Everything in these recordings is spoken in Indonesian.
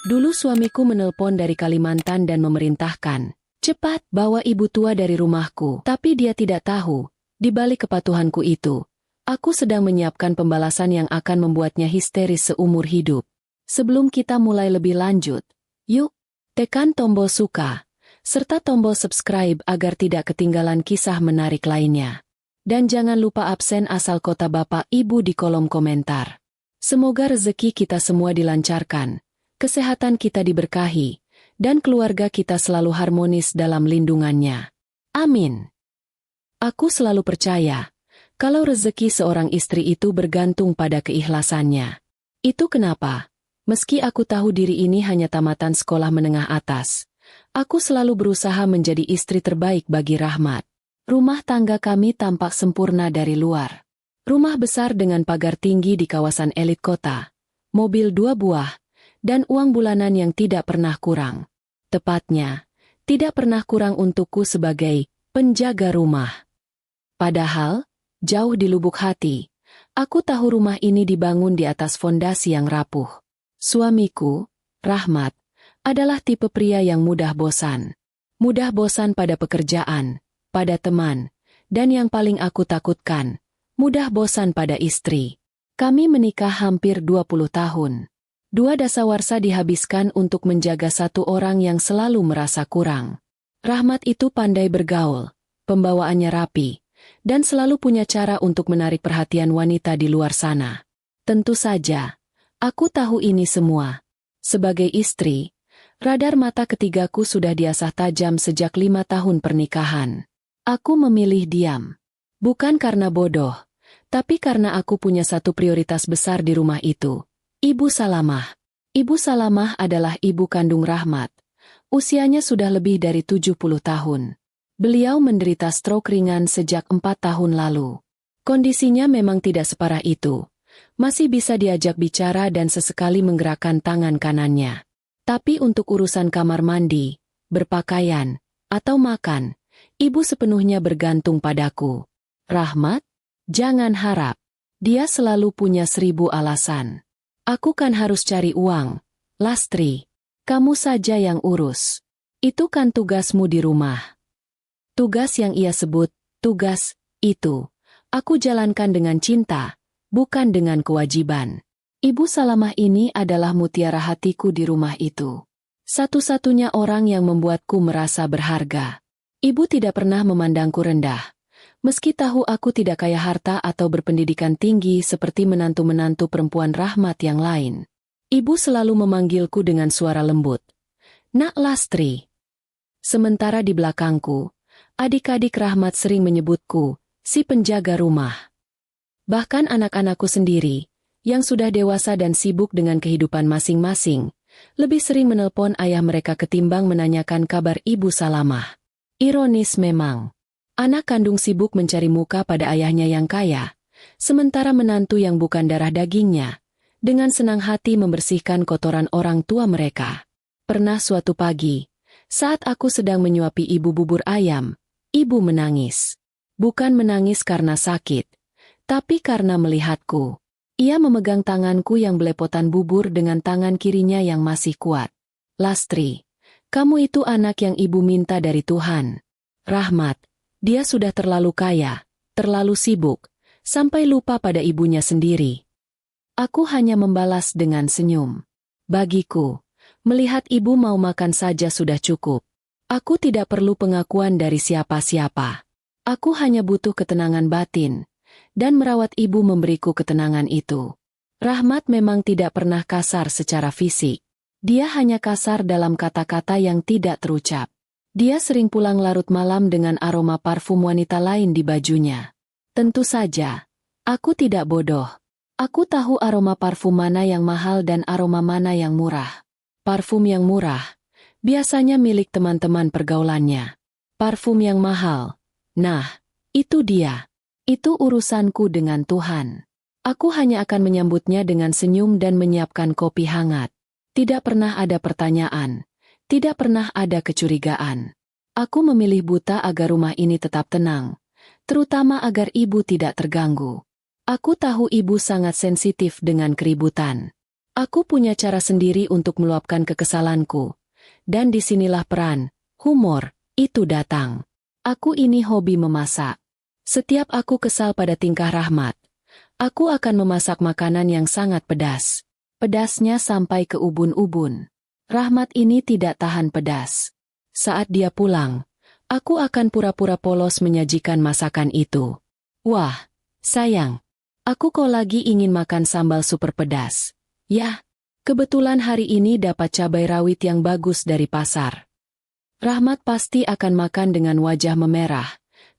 Dulu suamiku menelpon dari Kalimantan dan memerintahkan, "Cepat, bawa ibu tua dari rumahku." Tapi dia tidak tahu, di balik kepatuhanku itu, aku sedang menyiapkan pembalasan yang akan membuatnya histeris seumur hidup. Sebelum kita mulai lebih lanjut, yuk, tekan tombol suka, serta tombol subscribe agar tidak ketinggalan kisah menarik lainnya. Dan jangan lupa absen asal kota Bapak Ibu di kolom komentar. Semoga rezeki kita semua dilancarkan, kesehatan kita diberkahi, dan keluarga kita selalu harmonis dalam lindungannya. Amin. Aku selalu percaya, kalau rezeki seorang istri itu bergantung pada keikhlasannya. Itu kenapa, meski aku tahu diri ini hanya tamatan sekolah menengah atas, aku selalu berusaha menjadi istri terbaik bagi Rahmat. Rumah tangga kami tampak sempurna dari luar. Rumah besar dengan pagar tinggi di kawasan elit kota, mobil 2 buah, dan uang bulanan yang tidak pernah kurang. Tepatnya, tidak pernah kurang untukku sebagai penjaga rumah. Padahal, jauh di lubuk hati, aku tahu rumah ini dibangun di atas fondasi yang rapuh. Suamiku, Rahmat, adalah tipe pria yang mudah bosan. Mudah bosan pada pekerjaan, pada teman, dan yang paling aku takutkan, mudah bosan pada istri. Kami menikah hampir 20 tahun. 2 dasawarsa dihabiskan untuk menjaga satu orang yang selalu merasa kurang. Rahmat itu pandai bergaul, pembawaannya rapi, dan selalu punya cara untuk menarik perhatian wanita di luar sana. Tentu saja, aku tahu ini semua. Sebagai istri, radar mata ketigaku sudah diasah tajam sejak 5 tahun pernikahan. Aku memilih diam. Bukan karena bodoh, tapi karena aku punya satu prioritas besar di rumah itu. Ibu Salamah. Ibu Salamah adalah ibu kandung Rahmat. Usianya sudah lebih dari 70 tahun. Beliau menderita stroke ringan sejak 4 tahun lalu. Kondisinya memang tidak separah itu. Masih bisa diajak bicara dan sesekali menggerakkan tangan kanannya. Tapi untuk urusan kamar mandi, berpakaian, atau makan, ibu sepenuhnya bergantung padaku. Rahmat? Jangan harap. Dia selalu punya 1000 alasan. Aku kan harus cari uang. Lastri, kamu saja yang urus. Itu kan tugasmu di rumah. Tugas yang ia sebut, tugas, itu, aku jalankan dengan cinta, bukan dengan kewajiban. Ibu Salamah ini adalah mutiara hatiku di rumah itu. Satu-satunya orang yang membuatku merasa berharga. Ibu tidak pernah memandangku rendah. Meski tahu aku tidak kaya harta atau berpendidikan tinggi seperti menantu-menantu perempuan Rahmat yang lain. Ibu selalu memanggilku dengan suara lembut. "Nak Lastri." Sementara di belakangku, adik-adik Rahmat sering menyebutku, si penjaga rumah. Bahkan anak-anakku sendiri, yang sudah dewasa dan sibuk dengan kehidupan masing-masing, lebih sering menelpon ayah mereka ketimbang menanyakan kabar Ibu Salamah. Ironis memang. Anak kandung sibuk mencari muka pada ayahnya yang kaya, sementara menantu yang bukan darah dagingnya, dengan senang hati membersihkan kotoran orang tua mereka. Pernah suatu pagi, saat aku sedang menyuapi ibu bubur ayam, ibu menangis. Bukan menangis karena sakit, tapi karena melihatku. Ia memegang tanganku yang belepotan bubur dengan tangan kirinya yang masih kuat. "Lastri, kamu itu anak yang ibu minta dari Tuhan. Rahmat, dia sudah terlalu kaya, terlalu sibuk, sampai lupa pada ibunya sendiri." Aku hanya membalas dengan senyum. Bagiku, melihat ibu mau makan saja sudah cukup. Aku tidak perlu pengakuan dari siapa-siapa. Aku hanya butuh ketenangan batin, dan merawat ibu memberiku ketenangan itu. Rahmat memang tidak pernah kasar secara fisik. Dia hanya kasar dalam kata-kata yang tidak terucap. Dia sering pulang larut malam dengan aroma parfum wanita lain di bajunya. Tentu saja, aku tidak bodoh. Aku tahu aroma parfum mana yang mahal dan aroma mana yang murah. Parfum yang murah, biasanya milik teman-teman pergaulannya. Parfum yang mahal, nah, itu dia. Itu urusanku dengan Tuhan. Aku hanya akan menyambutnya dengan senyum dan menyiapkan kopi hangat. Tidak pernah ada pertanyaan. Tidak pernah ada kecurigaan. Aku memilih buta agar rumah ini tetap tenang, terutama agar ibu tidak terganggu. Aku tahu ibu sangat sensitif dengan keributan. Aku punya cara sendiri untuk meluapkan kekesalanku. Dan disinilah peran, humor, itu datang. Aku ini hobi memasak. Setiap aku kesal pada tingkah Rahmat, aku akan memasak makanan yang sangat pedas. Pedasnya sampai ke ubun-ubun. Rahmat ini tidak tahan pedas. Saat dia pulang, aku akan pura-pura polos menyajikan masakan itu. Wah, sayang, aku kok lagi ingin makan sambal super pedas. Yah, kebetulan hari ini dapat cabai rawit yang bagus dari pasar. Rahmat pasti akan makan dengan wajah memerah,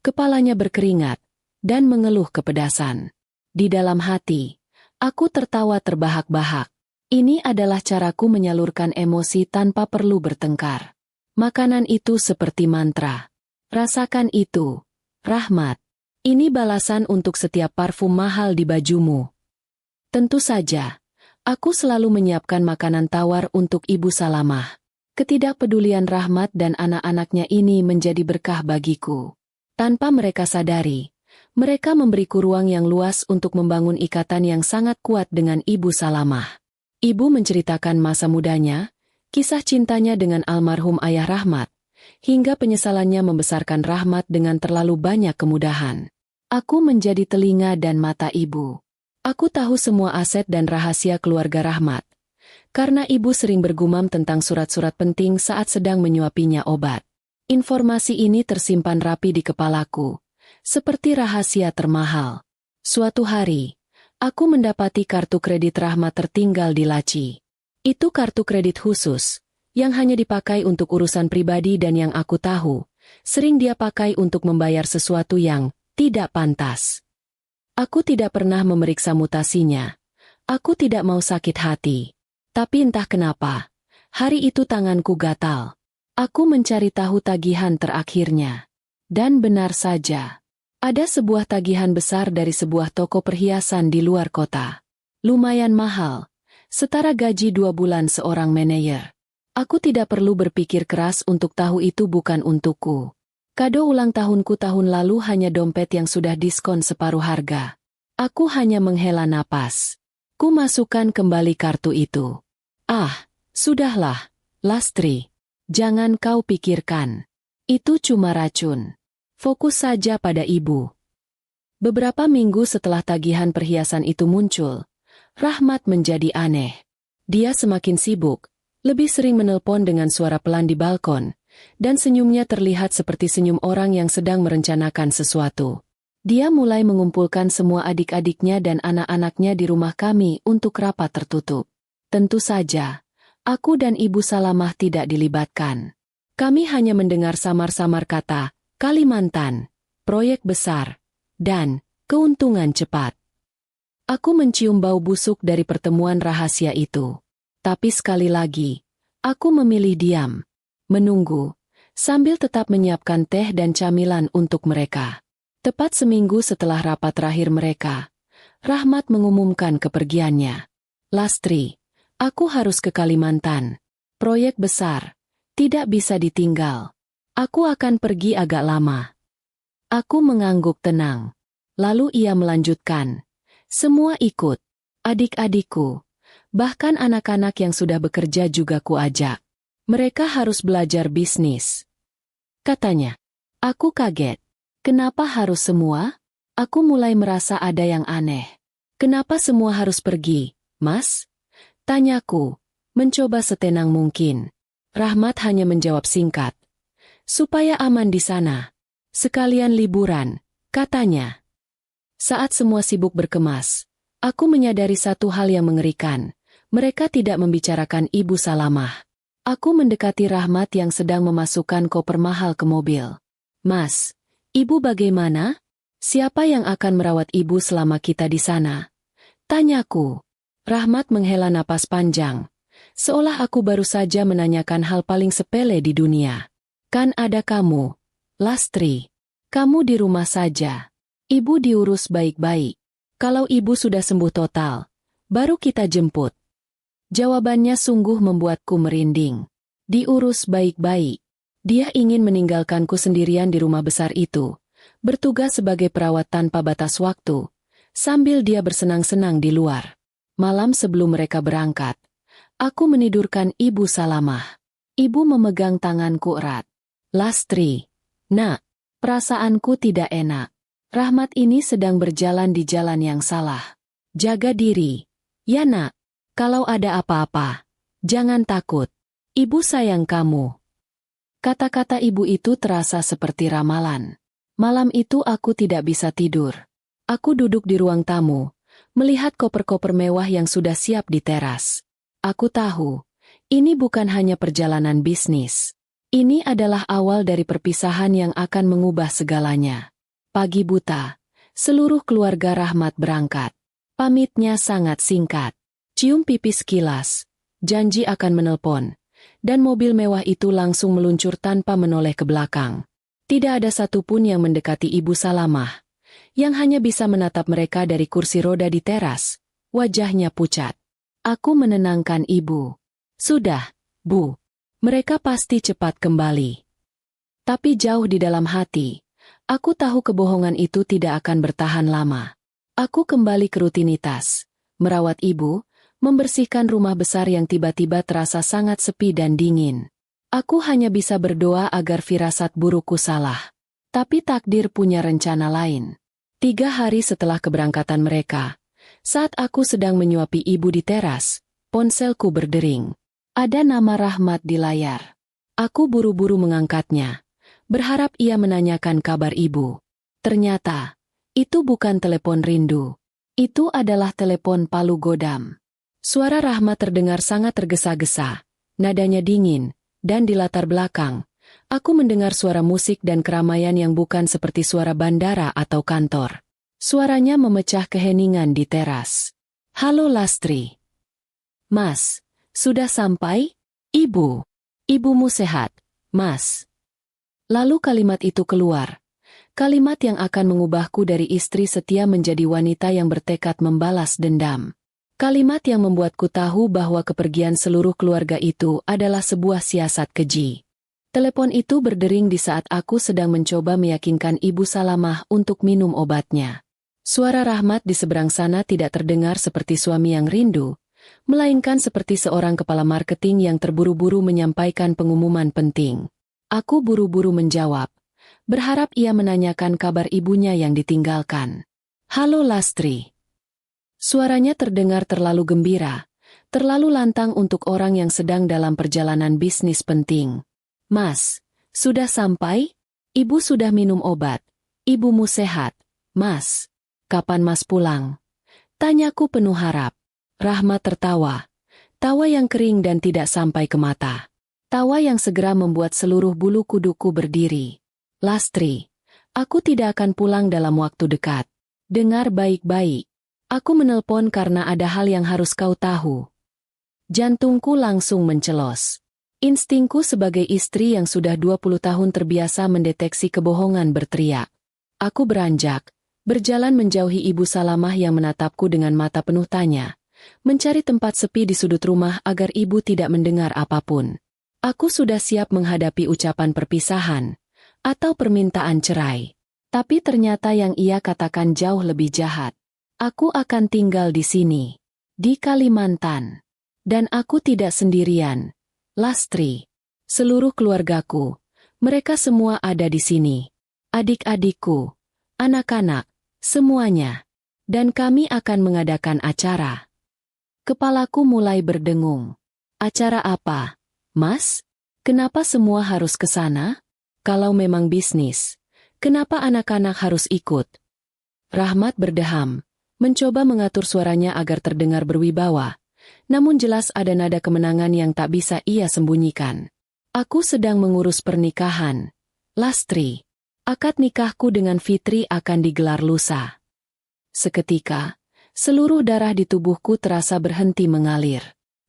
kepalanya berkeringat, dan mengeluh kepedasan. Di dalam hati, aku tertawa terbahak-bahak. Ini adalah caraku menyalurkan emosi tanpa perlu bertengkar. Makanan itu seperti mantra. Rasakan itu, Rahmat. Ini balasan untuk setiap parfum mahal di bajumu. Tentu saja, aku selalu menyiapkan makanan tawar untuk Ibu Salamah. Ketidakpedulian Rahmat dan anak-anaknya ini menjadi berkah bagiku. Tanpa mereka sadari, mereka memberiku ruang yang luas untuk membangun ikatan yang sangat kuat dengan Ibu Salamah. Ibu menceritakan masa mudanya, kisah cintanya dengan almarhum ayah Rahmat, hingga penyesalannya membesarkan Rahmat dengan terlalu banyak kemudahan. Aku menjadi telinga dan mata ibu. Aku tahu semua aset dan rahasia keluarga Rahmat. Karena ibu sering bergumam tentang surat-surat penting saat sedang menyuapinya obat. Informasi ini tersimpan rapi di kepalaku, seperti rahasia termahal. Suatu hari, aku mendapati kartu kredit Rahmat tertinggal di laci. Itu kartu kredit khusus, yang hanya dipakai untuk urusan pribadi dan yang aku tahu, sering dia pakai untuk membayar sesuatu yang tidak pantas. Aku tidak pernah memeriksa mutasinya. Aku tidak mau sakit hati. Tapi entah kenapa, hari itu tanganku gatal. Aku mencari tahu tagihan terakhirnya. Dan benar saja, ada sebuah tagihan besar dari sebuah toko perhiasan di luar kota. Lumayan mahal, setara gaji 2 bulan seorang manajer. Aku tidak perlu berpikir keras untuk tahu itu bukan untukku. Kado ulang tahunku tahun lalu hanya dompet yang sudah diskon separuh harga. Aku hanya menghela napas. Ku masukkan kembali kartu itu. Ah, sudahlah, Lastri. Jangan kau pikirkan. Itu cuma racun. Fokus saja pada ibu. Beberapa minggu setelah tagihan perhiasan itu muncul, Rahmat menjadi aneh. Dia semakin sibuk, lebih sering menelpon dengan suara pelan di balkon, dan senyumnya terlihat seperti senyum orang yang sedang merencanakan sesuatu. Dia mulai mengumpulkan semua adik-adiknya dan anak-anaknya di rumah kami untuk rapat tertutup. Tentu saja, aku dan Ibu Salamah tidak dilibatkan. Kami hanya mendengar samar-samar kata, Kalimantan, proyek besar, dan keuntungan cepat. Aku mencium bau busuk dari pertemuan rahasia itu. Tapi sekali lagi, aku memilih diam, menunggu, sambil tetap menyiapkan teh dan camilan untuk mereka. Tepat seminggu setelah rapat terakhir mereka, Rahmat mengumumkan kepergiannya. Lastri, aku harus ke Kalimantan. Proyek besar, tidak bisa ditinggal. Aku akan pergi agak lama. Aku mengangguk tenang. Lalu ia melanjutkan. Semua ikut. Adik-adikku, bahkan anak-anak yang sudah bekerja juga kuajak. Mereka harus belajar bisnis. Katanya. Aku kaget. Kenapa harus semua? Aku mulai merasa ada yang aneh. Kenapa semua harus pergi, Mas? Tanyaku, mencoba setenang mungkin. Rahmat hanya menjawab singkat. Supaya aman di sana. Sekalian liburan, katanya. Saat semua sibuk berkemas, aku menyadari satu hal yang mengerikan. Mereka tidak membicarakan Ibu Salamah. Aku mendekati Rahmat yang sedang memasukkan koper mahal ke mobil. Mas, Ibu bagaimana? Siapa yang akan merawat Ibu selama kita di sana? Tanyaku. Rahmat menghela napas panjang. Seolah aku baru saja menanyakan hal paling sepele di dunia. Kan ada kamu, Lastri. Kamu di rumah saja. Ibu diurus baik-baik. Kalau ibu sudah sembuh total, baru kita jemput. Jawabannya sungguh membuatku merinding. Diurus baik-baik. Dia ingin meninggalkanku sendirian di rumah besar itu, bertugas sebagai perawat tanpa batas waktu, sambil dia bersenang-senang di luar. Malam sebelum mereka berangkat, aku menidurkan Ibu Salamah. Ibu memegang tanganku erat. Lastri, nak, perasaanku tidak enak. Rahmat ini sedang berjalan di jalan yang salah. Jaga diri. Ya nak, kalau ada apa-apa, jangan takut. Ibu sayang kamu. Kata-kata ibu itu terasa seperti ramalan. Malam itu aku tidak bisa tidur. Aku duduk di ruang tamu, melihat koper-koper mewah yang sudah siap di teras. Aku tahu, ini bukan hanya perjalanan bisnis. Ini adalah awal dari perpisahan yang akan mengubah segalanya. Pagi buta, seluruh keluarga Rahmat berangkat. Pamitnya sangat singkat. Cium pipis kilas, janji akan menelpon. Dan mobil mewah itu langsung meluncur tanpa menoleh ke belakang. Tidak ada satupun yang mendekati Ibu Salamah, yang hanya bisa menatap mereka dari kursi roda di teras. Wajahnya pucat. Aku menenangkan ibu. Sudah, Bu. Mereka pasti cepat kembali. Tapi jauh di dalam hati, aku tahu kebohongan itu tidak akan bertahan lama. Aku kembali ke rutinitas, merawat ibu, membersihkan rumah besar yang tiba-tiba terasa sangat sepi dan dingin. Aku hanya bisa berdoa agar firasat burukku salah. Tapi takdir punya rencana lain. 3 hari setelah keberangkatan mereka, saat aku sedang menyuapi ibu di teras, ponselku berdering. Ada nama Rahmat di layar. Aku buru-buru mengangkatnya, berharap ia menanyakan kabar ibu. Ternyata, itu bukan telepon rindu. Itu adalah telepon palu godam. Suara Rahmat terdengar sangat tergesa-gesa, nadanya dingin, dan di latar belakang, aku mendengar suara musik dan keramaian yang bukan seperti suara bandara atau kantor. Suaranya memecah keheningan di teras. Halo Lastri. Mas, sudah sampai? Ibu. Ibumu sehat, Mas. Lalu kalimat itu keluar. Kalimat yang akan mengubahku dari istri setia menjadi wanita yang bertekad membalas dendam. Kalimat yang membuatku tahu bahwa kepergian seluruh keluarga itu adalah sebuah siasat keji. Telepon itu berdering di saat aku sedang mencoba meyakinkan Ibu Salamah untuk minum obatnya. Suara Rahmat di seberang sana tidak terdengar seperti suami yang rindu, melainkan seperti seorang kepala marketing yang terburu-buru menyampaikan pengumuman penting. Aku buru-buru menjawab, berharap ia menanyakan kabar ibunya yang ditinggalkan. Halo Lastri. Suaranya terdengar terlalu gembira, terlalu lantang untuk orang yang sedang dalam perjalanan bisnis penting. Mas, sudah sampai? Ibu sudah minum obat. Ibumu sehat, Mas. Kapan Mas pulang? Tanyaku penuh harap. Rahmat tertawa. Tawa yang kering dan tidak sampai ke mata. Tawa yang segera membuat seluruh bulu kuduku berdiri. Lastri, aku tidak akan pulang dalam waktu dekat. Dengar baik-baik. Aku menelpon karena ada hal yang harus kau tahu. Jantungku langsung mencelos. Instingku sebagai istri yang sudah 20 tahun terbiasa mendeteksi kebohongan berteriak. Aku beranjak, berjalan menjauhi Ibu Salamah yang menatapku dengan mata penuh tanya, mencari tempat sepi di sudut rumah agar ibu tidak mendengar apapun. Aku sudah siap menghadapi ucapan perpisahan, atau permintaan cerai. Tapi ternyata yang ia katakan jauh lebih jahat. Aku akan tinggal di sini, di Kalimantan. Dan aku tidak sendirian, Lastri. Seluruh keluargaku, mereka semua ada di sini. Adik-adikku, anak-anak, semuanya. Dan kami akan mengadakan acara. Kepalaku mulai berdengung. Acara apa, Mas? Kenapa semua harus ke sana? Kalau memang bisnis, kenapa anak-anak harus ikut? Rahmat berdeham. Mencoba mengatur suaranya agar terdengar berwibawa, namun jelas ada nada kemenangan yang tak bisa ia sembunyikan. Aku sedang mengurus pernikahan. Lastri, akad nikahku dengan Fitri akan digelar lusa. Seketika, seluruh darah di tubuhku terasa berhenti mengalir.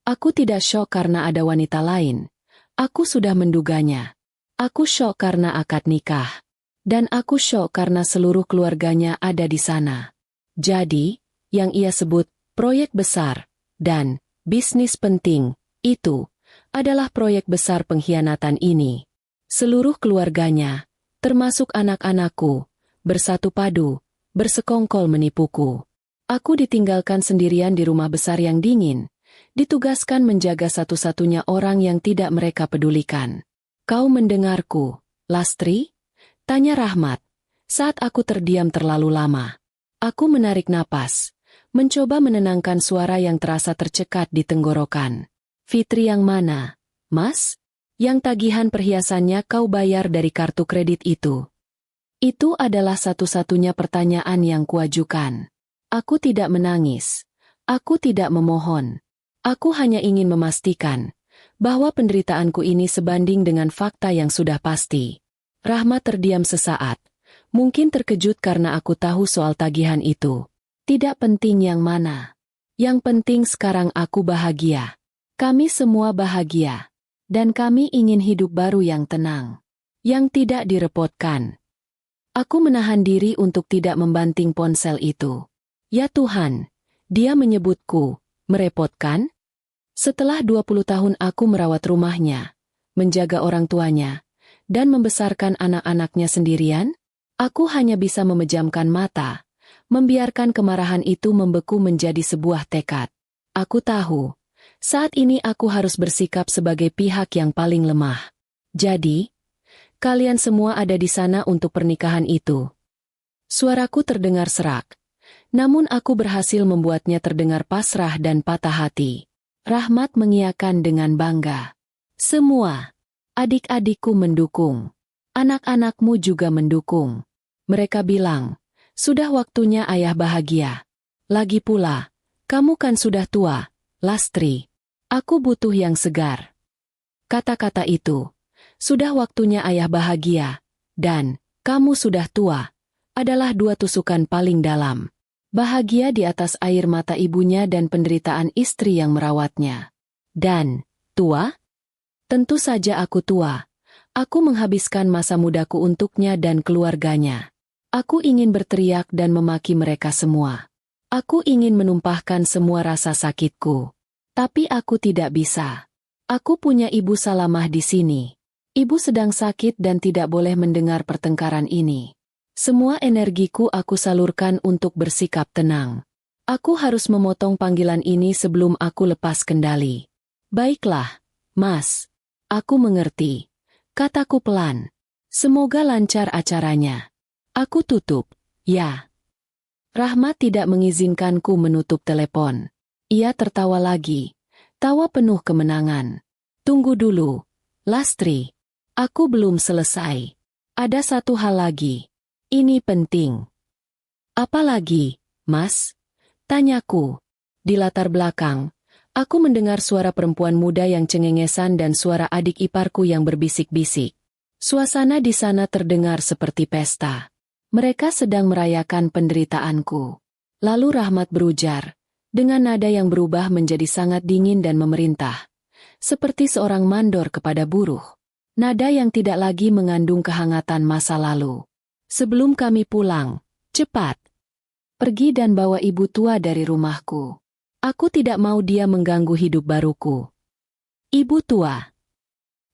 Aku tidak syok karena ada wanita lain. Aku sudah menduganya. Aku syok karena akad nikah. Dan aku syok karena seluruh keluarganya ada di sana. Jadi, yang ia sebut proyek besar dan bisnis penting, itu adalah proyek besar pengkhianatan ini. Seluruh keluarganya, termasuk anak-anakku, bersatu padu, bersekongkol menipuku. Aku ditinggalkan sendirian di rumah besar yang dingin, ditugaskan menjaga satu-satunya orang yang tidak mereka pedulikan. Kau mendengarku, Lastri? Tanya Rahmat, saat aku terdiam terlalu lama. Aku menarik napas, mencoba menenangkan suara yang terasa tercekat di tenggorokan. Fitri yang mana, Mas? Yang tagihan perhiasannya kau bayar dari kartu kredit itu. Itu adalah satu-satunya pertanyaan yang kuajukan. Aku tidak menangis. Aku tidak memohon. Aku hanya ingin memastikan bahwa penderitaanku ini sebanding dengan fakta yang sudah pasti. Rahmat terdiam sesaat. Mungkin terkejut karena aku tahu soal tagihan itu. Tidak penting yang mana. Yang penting sekarang aku bahagia. Kami semua bahagia. Dan kami ingin hidup baru yang tenang. Yang tidak direpotkan. Aku menahan diri untuk tidak membanting ponsel itu. Ya Tuhan, dia menyebutku, merepotkan? Setelah 20 tahun aku merawat rumahnya, menjaga orang tuanya, dan membesarkan anak-anaknya sendirian, aku hanya bisa memejamkan mata, membiarkan kemarahan itu membeku menjadi sebuah tekad. Aku tahu, saat ini aku harus bersikap sebagai pihak yang paling lemah. Jadi, kalian semua ada di sana untuk pernikahan itu. Suaraku terdengar serak. Namun aku berhasil membuatnya terdengar pasrah dan patah hati. Rahmat mengiyakan dengan bangga. Semua. Adik-adikku mendukung. Anak-anakmu juga mendukung. Mereka bilang, sudah waktunya ayah bahagia. Lagi pula, kamu kan sudah tua, Lastri. Aku butuh yang segar. Kata-kata itu, sudah waktunya ayah bahagia, dan kamu sudah tua, adalah dua tusukan paling dalam. Bahagia di atas air mata ibunya dan penderitaan istri yang merawatnya. Dan, tua? Tentu saja aku tua. Aku menghabiskan masa mudaku untuknya dan keluarganya. Aku ingin berteriak dan memaki mereka semua. Aku ingin menumpahkan semua rasa sakitku. Tapi aku tidak bisa. Aku punya Ibu Salamah di sini. Ibu sedang sakit dan tidak boleh mendengar pertengkaran ini. Semua energiku aku salurkan untuk bersikap tenang. Aku harus memotong panggilan ini sebelum aku lepas kendali. Baiklah, Mas. Aku mengerti. Kataku pelan. Semoga lancar acaranya. Aku tutup, ya. Rahmat tidak mengizinkanku menutup telepon. Ia tertawa lagi. Tawa penuh kemenangan. Tunggu dulu, Lastri. Aku belum selesai. Ada satu hal lagi. Ini penting. Apa lagi, Mas? Tanyaku. Di latar belakang, aku mendengar suara perempuan muda yang cengengesan dan suara adik iparku yang berbisik-bisik. Suasana di sana terdengar seperti pesta. Mereka sedang merayakan penderitaanku. Lalu Rahmat berujar, dengan nada yang berubah menjadi sangat dingin dan memerintah. Seperti seorang mandor kepada buruh. Nada yang tidak lagi mengandung kehangatan masa lalu. Sebelum kami pulang, cepat. Pergi dan bawa ibu tua dari rumahku. Aku tidak mau dia mengganggu hidup baruku. Ibu tua.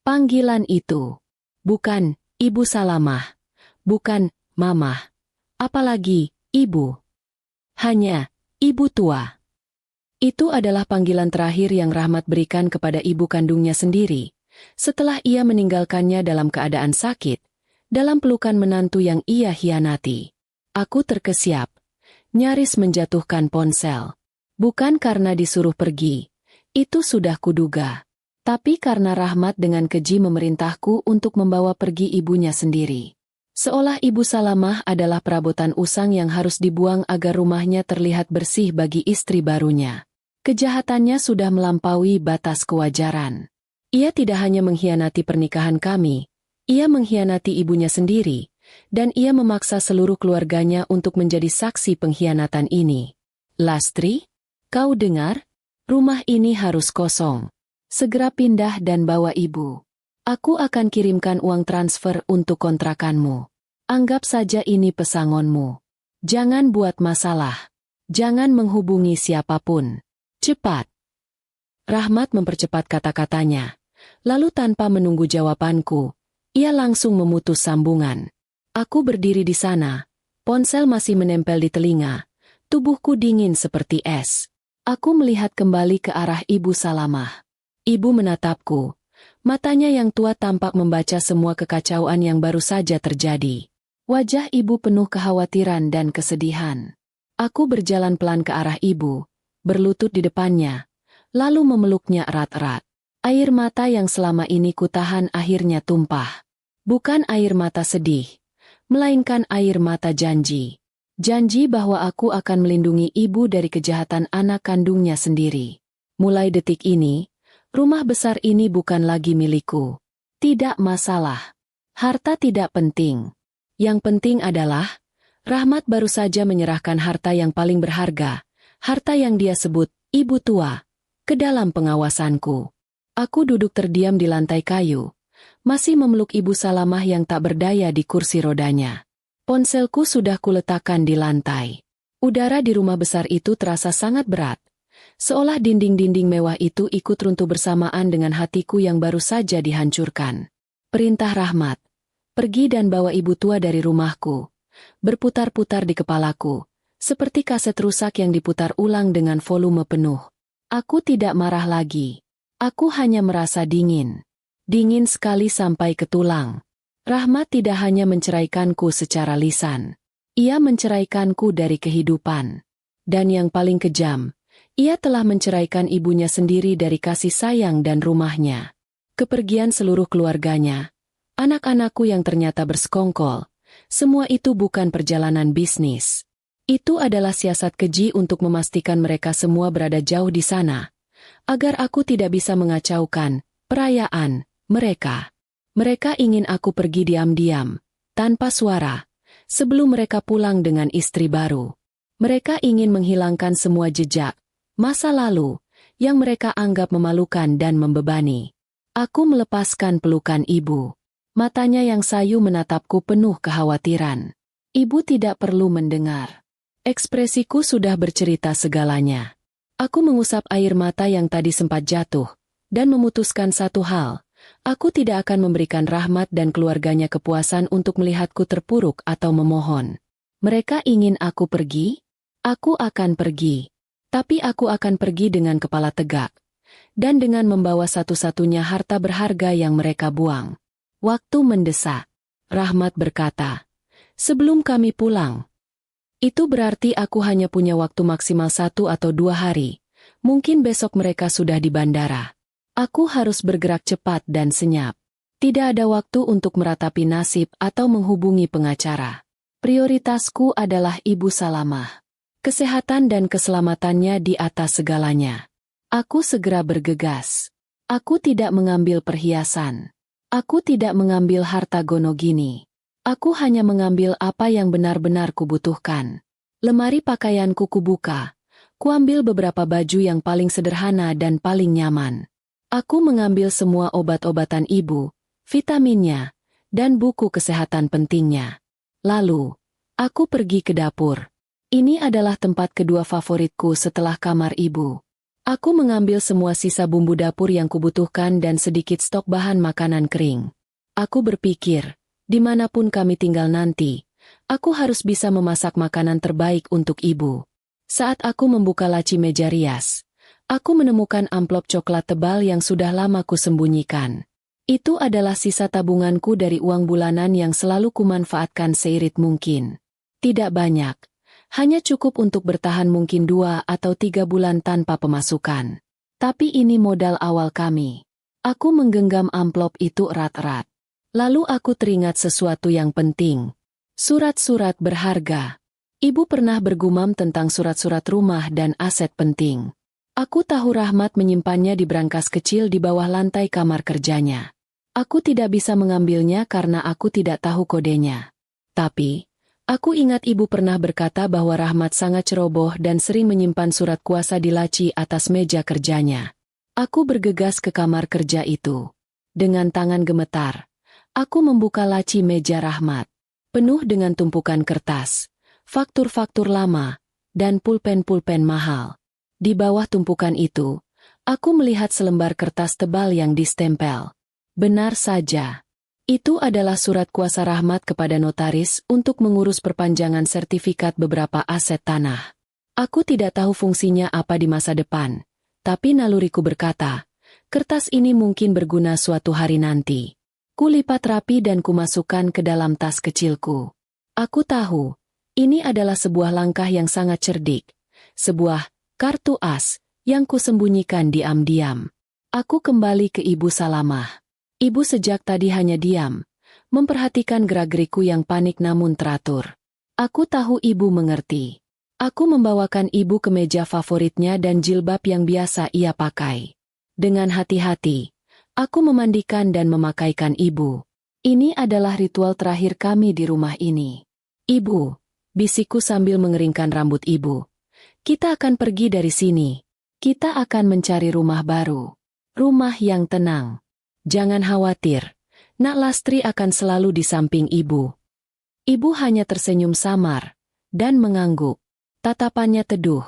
Panggilan itu. Bukan, Ibu Salamah. Bukan, Mamah. Apalagi, Ibu. Hanya, Ibu tua. Itu adalah panggilan terakhir yang Rahmat berikan kepada ibu kandungnya sendiri. Setelah ia meninggalkannya dalam keadaan sakit. Dalam pelukan menantu yang ia hianati. Aku terkesiap. Nyaris menjatuhkan ponsel. Bukan karena disuruh pergi. Itu sudah kuduga. Tapi karena Rahmat dengan keji memerintahku untuk membawa pergi ibunya sendiri. Seolah Ibu Salamah adalah perabotan usang yang harus dibuang agar rumahnya terlihat bersih bagi istri barunya. Kejahatannya sudah melampaui batas kewajaran. Ia tidak hanya mengkhianati pernikahan kami, ia mengkhianati ibunya sendiri, dan ia memaksa seluruh keluarganya untuk menjadi saksi pengkhianatan ini. Lastri, kau dengar? Rumah ini harus kosong. Segera pindah dan bawa ibu. Aku akan kirimkan uang transfer untuk kontrakanmu. Anggap saja ini pesangonmu. Jangan buat masalah. Jangan menghubungi siapapun. Cepat. Rahmat mempercepat kata-katanya. Lalu tanpa menunggu jawabanku, ia langsung memutus sambungan. Aku berdiri di sana, ponsel masih menempel di telinga, Tubuhku dingin seperti es. Aku melihat kembali ke arah Ibu Salamah. Ibu menatapku. Matanya yang tua tampak membaca semua kekacauan yang baru saja terjadi. Wajah ibu penuh kekhawatiran dan kesedihan. Aku berjalan pelan ke arah ibu, berlutut di depannya, lalu memeluknya erat-erat. Air mata yang selama ini kutahan akhirnya tumpah. Bukan air mata sedih, melainkan air mata janji. Janji bahwa aku akan melindungi ibu dari kejahatan anak kandungnya sendiri. Mulai detik ini, rumah besar ini bukan lagi milikku. Tidak masalah. Harta tidak penting. Yang penting adalah, Rahmat baru saja menyerahkan harta yang paling berharga, harta yang dia sebut, ibu tua, ke dalam pengawasanku. Aku duduk terdiam di lantai kayu, masih memeluk Ibu Salamah yang tak berdaya di kursi rodanya. Ponselku sudah kuletakkan di lantai. Udara di rumah besar itu terasa sangat berat, seolah dinding-dinding mewah itu ikut runtuh bersamaan dengan hatiku yang baru saja dihancurkan. Perintah Rahmat, pergi dan bawa ibu tua dari rumahku, berputar-putar di kepalaku, seperti kaset rusak yang diputar ulang dengan volume penuh. Aku tidak marah lagi. Aku hanya merasa dingin. Dingin sekali sampai ke tulang. Rahmat tidak hanya menceraikanku secara lisan. Ia menceraikanku dari kehidupan. Dan yang paling kejam, ia telah menceraikan ibunya sendiri dari kasih sayang dan rumahnya. Kepergian seluruh keluarganya, anak-anakku yang ternyata bersekongkol, semua itu bukan perjalanan bisnis. Itu adalah siasat keji untuk memastikan mereka semua berada jauh di sana, agar aku tidak bisa mengacaukan perayaan mereka. Mereka ingin aku pergi diam-diam, tanpa suara, sebelum mereka pulang dengan istri baru. Mereka ingin menghilangkan semua jejak masa lalu yang mereka anggap memalukan dan membebani. Aku melepaskan pelukan ibu. Matanya yang sayu menatapku penuh kekhawatiran. Ibu tidak perlu mendengar. Ekspresiku sudah bercerita segalanya. Aku mengusap air mata yang tadi sempat jatuh, dan memutuskan satu hal. Aku tidak akan memberikan Rahmat dan keluarganya kepuasan untuk melihatku terpuruk atau memohon. Mereka ingin aku pergi? Aku akan pergi. Tapi aku akan pergi dengan kepala tegak. Dan dengan membawa satu-satunya harta berharga yang mereka buang. Waktu mendesak. Rahmat berkata, sebelum kami pulang. Itu berarti aku hanya punya waktu maksimal 1 atau 2 hari. Mungkin besok mereka sudah di bandara. Aku harus bergerak cepat dan senyap. Tidak ada waktu untuk meratapi nasib atau menghubungi pengacara. Prioritasku adalah Ibu Salamah. Kesehatan dan keselamatannya di atas segalanya. Aku segera bergegas. Aku tidak mengambil perhiasan. Aku tidak mengambil harta gonogini. Aku hanya mengambil apa yang benar-benar kubutuhkan. Lemari pakaianku kubuka. Kuambil beberapa baju yang paling sederhana dan paling nyaman. Aku mengambil semua obat-obatan ibu, vitaminnya, dan buku kesehatan pentingnya. Lalu, aku pergi ke dapur. Ini adalah tempat kedua favoritku setelah kamar ibu. Aku mengambil semua sisa bumbu dapur yang kubutuhkan dan sedikit stok bahan makanan kering. Aku berpikir, dimanapun kami tinggal nanti, aku harus bisa memasak makanan terbaik untuk ibu. Saat aku membuka laci meja rias, aku menemukan amplop coklat tebal yang sudah lama kusembunyikan. Itu adalah sisa tabunganku dari uang bulanan yang selalu kumanfaatkan seirit mungkin. Tidak banyak. Hanya cukup untuk bertahan mungkin 2 atau 3 bulan tanpa pemasukan. Tapi ini modal awal kami. Aku menggenggam amplop itu erat-erat. Lalu aku teringat sesuatu yang penting. Surat-surat berharga. Ibu pernah bergumam tentang surat-surat rumah dan aset penting. Aku tahu Rahmat menyimpannya di brankas kecil di bawah lantai kamar kerjanya. Aku tidak bisa mengambilnya karena aku tidak tahu kodenya. Tapi aku ingat ibu pernah berkata bahwa Rahmat sangat ceroboh dan sering menyimpan surat kuasa di laci atas meja kerjanya. Aku bergegas ke kamar kerja itu. Dengan tangan gemetar, aku membuka laci meja Rahmat. Penuh dengan tumpukan kertas, faktur-faktur lama, dan pulpen-pulpen mahal. Di bawah tumpukan itu, aku melihat selembar kertas tebal yang distempel. Benar saja. Itu adalah surat kuasa Rahmat kepada notaris untuk mengurus perpanjangan sertifikat beberapa aset tanah. Aku tidak tahu fungsinya apa di masa depan, tapi naluriku berkata, kertas ini mungkin berguna suatu hari nanti. Kulipat rapi dan kumasukkan ke dalam tas kecilku. Aku tahu, ini adalah sebuah langkah yang sangat cerdik. Sebuah kartu as yang kusembunyikan diam-diam. Aku kembali ke Ibu Salamah. Ibu sejak tadi hanya diam, memperhatikan gerak-geriku yang panik namun teratur. Aku tahu ibu mengerti. Aku membawakan ibu ke meja favoritnya dan jilbab yang biasa ia pakai. Dengan hati-hati, aku memandikan dan memakaikan ibu. Ini adalah ritual terakhir kami di rumah ini. Ibu, bisikku sambil mengeringkan rambut ibu. Kita akan pergi dari sini. Kita akan mencari rumah baru. Rumah yang tenang. Jangan khawatir. Nak Lastri akan selalu di samping ibu. Ibu hanya tersenyum samar dan mengangguk. Tatapannya teduh,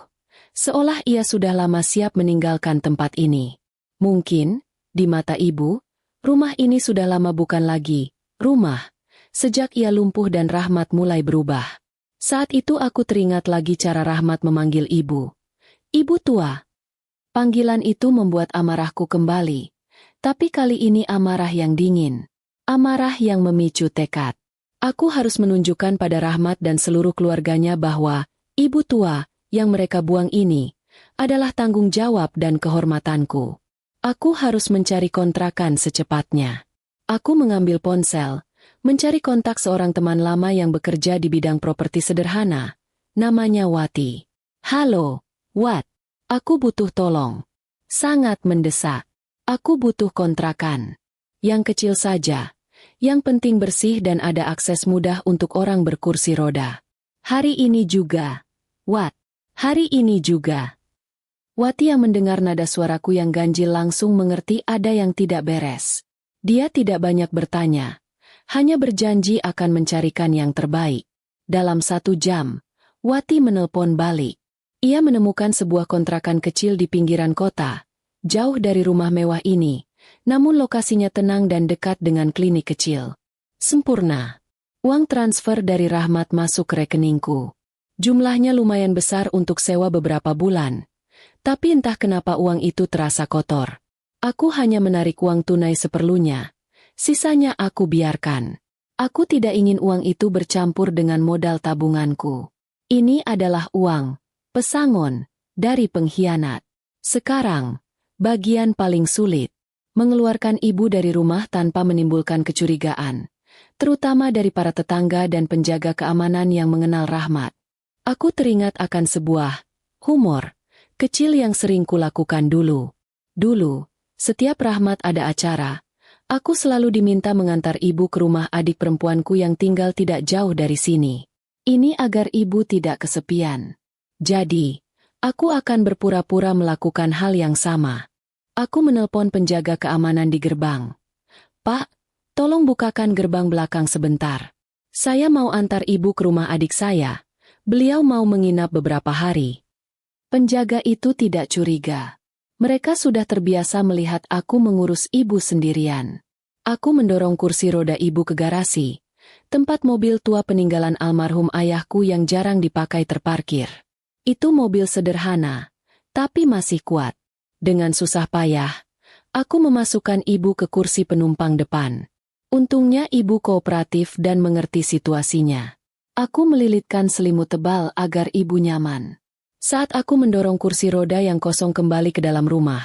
seolah ia sudah lama siap meninggalkan tempat ini. Mungkin, di mata ibu, rumah ini sudah lama bukan lagi rumah, sejak ia lumpuh dan Rahmat mulai berubah. Saat itu aku teringat lagi cara Rahmat memanggil ibu. Ibu tua. Panggilan itu membuat amarahku kembali, tapi kali ini amarah yang dingin. Amarah yang memicu tekad. Aku harus menunjukkan pada Rahmat dan seluruh keluarganya bahwa ibu tua yang mereka buang ini adalah tanggung jawab dan kehormatanku. Aku harus mencari kontrakan secepatnya. Aku mengambil ponsel, mencari kontak seorang teman lama yang bekerja di bidang properti sederhana. Namanya Wati. Halo, Wat. Aku butuh tolong. Sangat mendesak. Aku butuh kontrakan. Yang kecil saja. Yang penting bersih dan ada akses mudah untuk orang berkursi roda. Hari ini juga. Wat. Hari ini juga. Wati yang mendengar nada suaraku yang ganjil langsung mengerti ada yang tidak beres. Dia tidak banyak bertanya. Hanya berjanji akan mencarikan yang terbaik. Dalam 1 jam, Wati menelpon balik. Ia menemukan sebuah kontrakan kecil di pinggiran kota, jauh dari rumah mewah ini, namun lokasinya tenang dan dekat dengan klinik kecil. Sempurna. Uang transfer dari Rahmat masuk ke rekeningku. Jumlahnya lumayan besar untuk sewa beberapa bulan. Tapi entah kenapa uang itu terasa kotor. Aku hanya menarik uang tunai seperlunya. Sisanya aku biarkan. Aku tidak ingin uang itu bercampur dengan modal tabunganku. Ini adalah uang, pesangon, dari pengkhianat. Sekarang, bagian paling sulit. Mengeluarkan ibu dari rumah tanpa menimbulkan kecurigaan. Terutama dari para tetangga dan penjaga keamanan yang mengenal Rahmat. Aku teringat akan sebuah humor kecil yang sering kulakukan dulu. Dulu, setiap Rahmat ada acara, aku selalu diminta mengantar ibu ke rumah adik perempuanku yang tinggal tidak jauh dari sini. Ini agar ibu tidak kesepian. Jadi, aku akan berpura-pura melakukan hal yang sama. Aku menelpon penjaga keamanan di gerbang. Pak, tolong bukakan gerbang belakang sebentar. Saya mau antar ibu ke rumah adik saya. Beliau mau menginap beberapa hari. Penjaga itu tidak curiga. Mereka sudah terbiasa melihat aku mengurus ibu sendirian. Aku mendorong kursi roda ibu ke garasi, tempat mobil tua peninggalan almarhum ayahku yang jarang dipakai terparkir. Itu mobil sederhana, tapi masih kuat. Dengan susah payah, aku memasukkan ibu ke kursi penumpang depan. Untungnya ibu kooperatif dan mengerti situasinya. Aku melilitkan selimut tebal agar ibu nyaman. Saat aku mendorong kursi roda yang kosong kembali ke dalam rumah,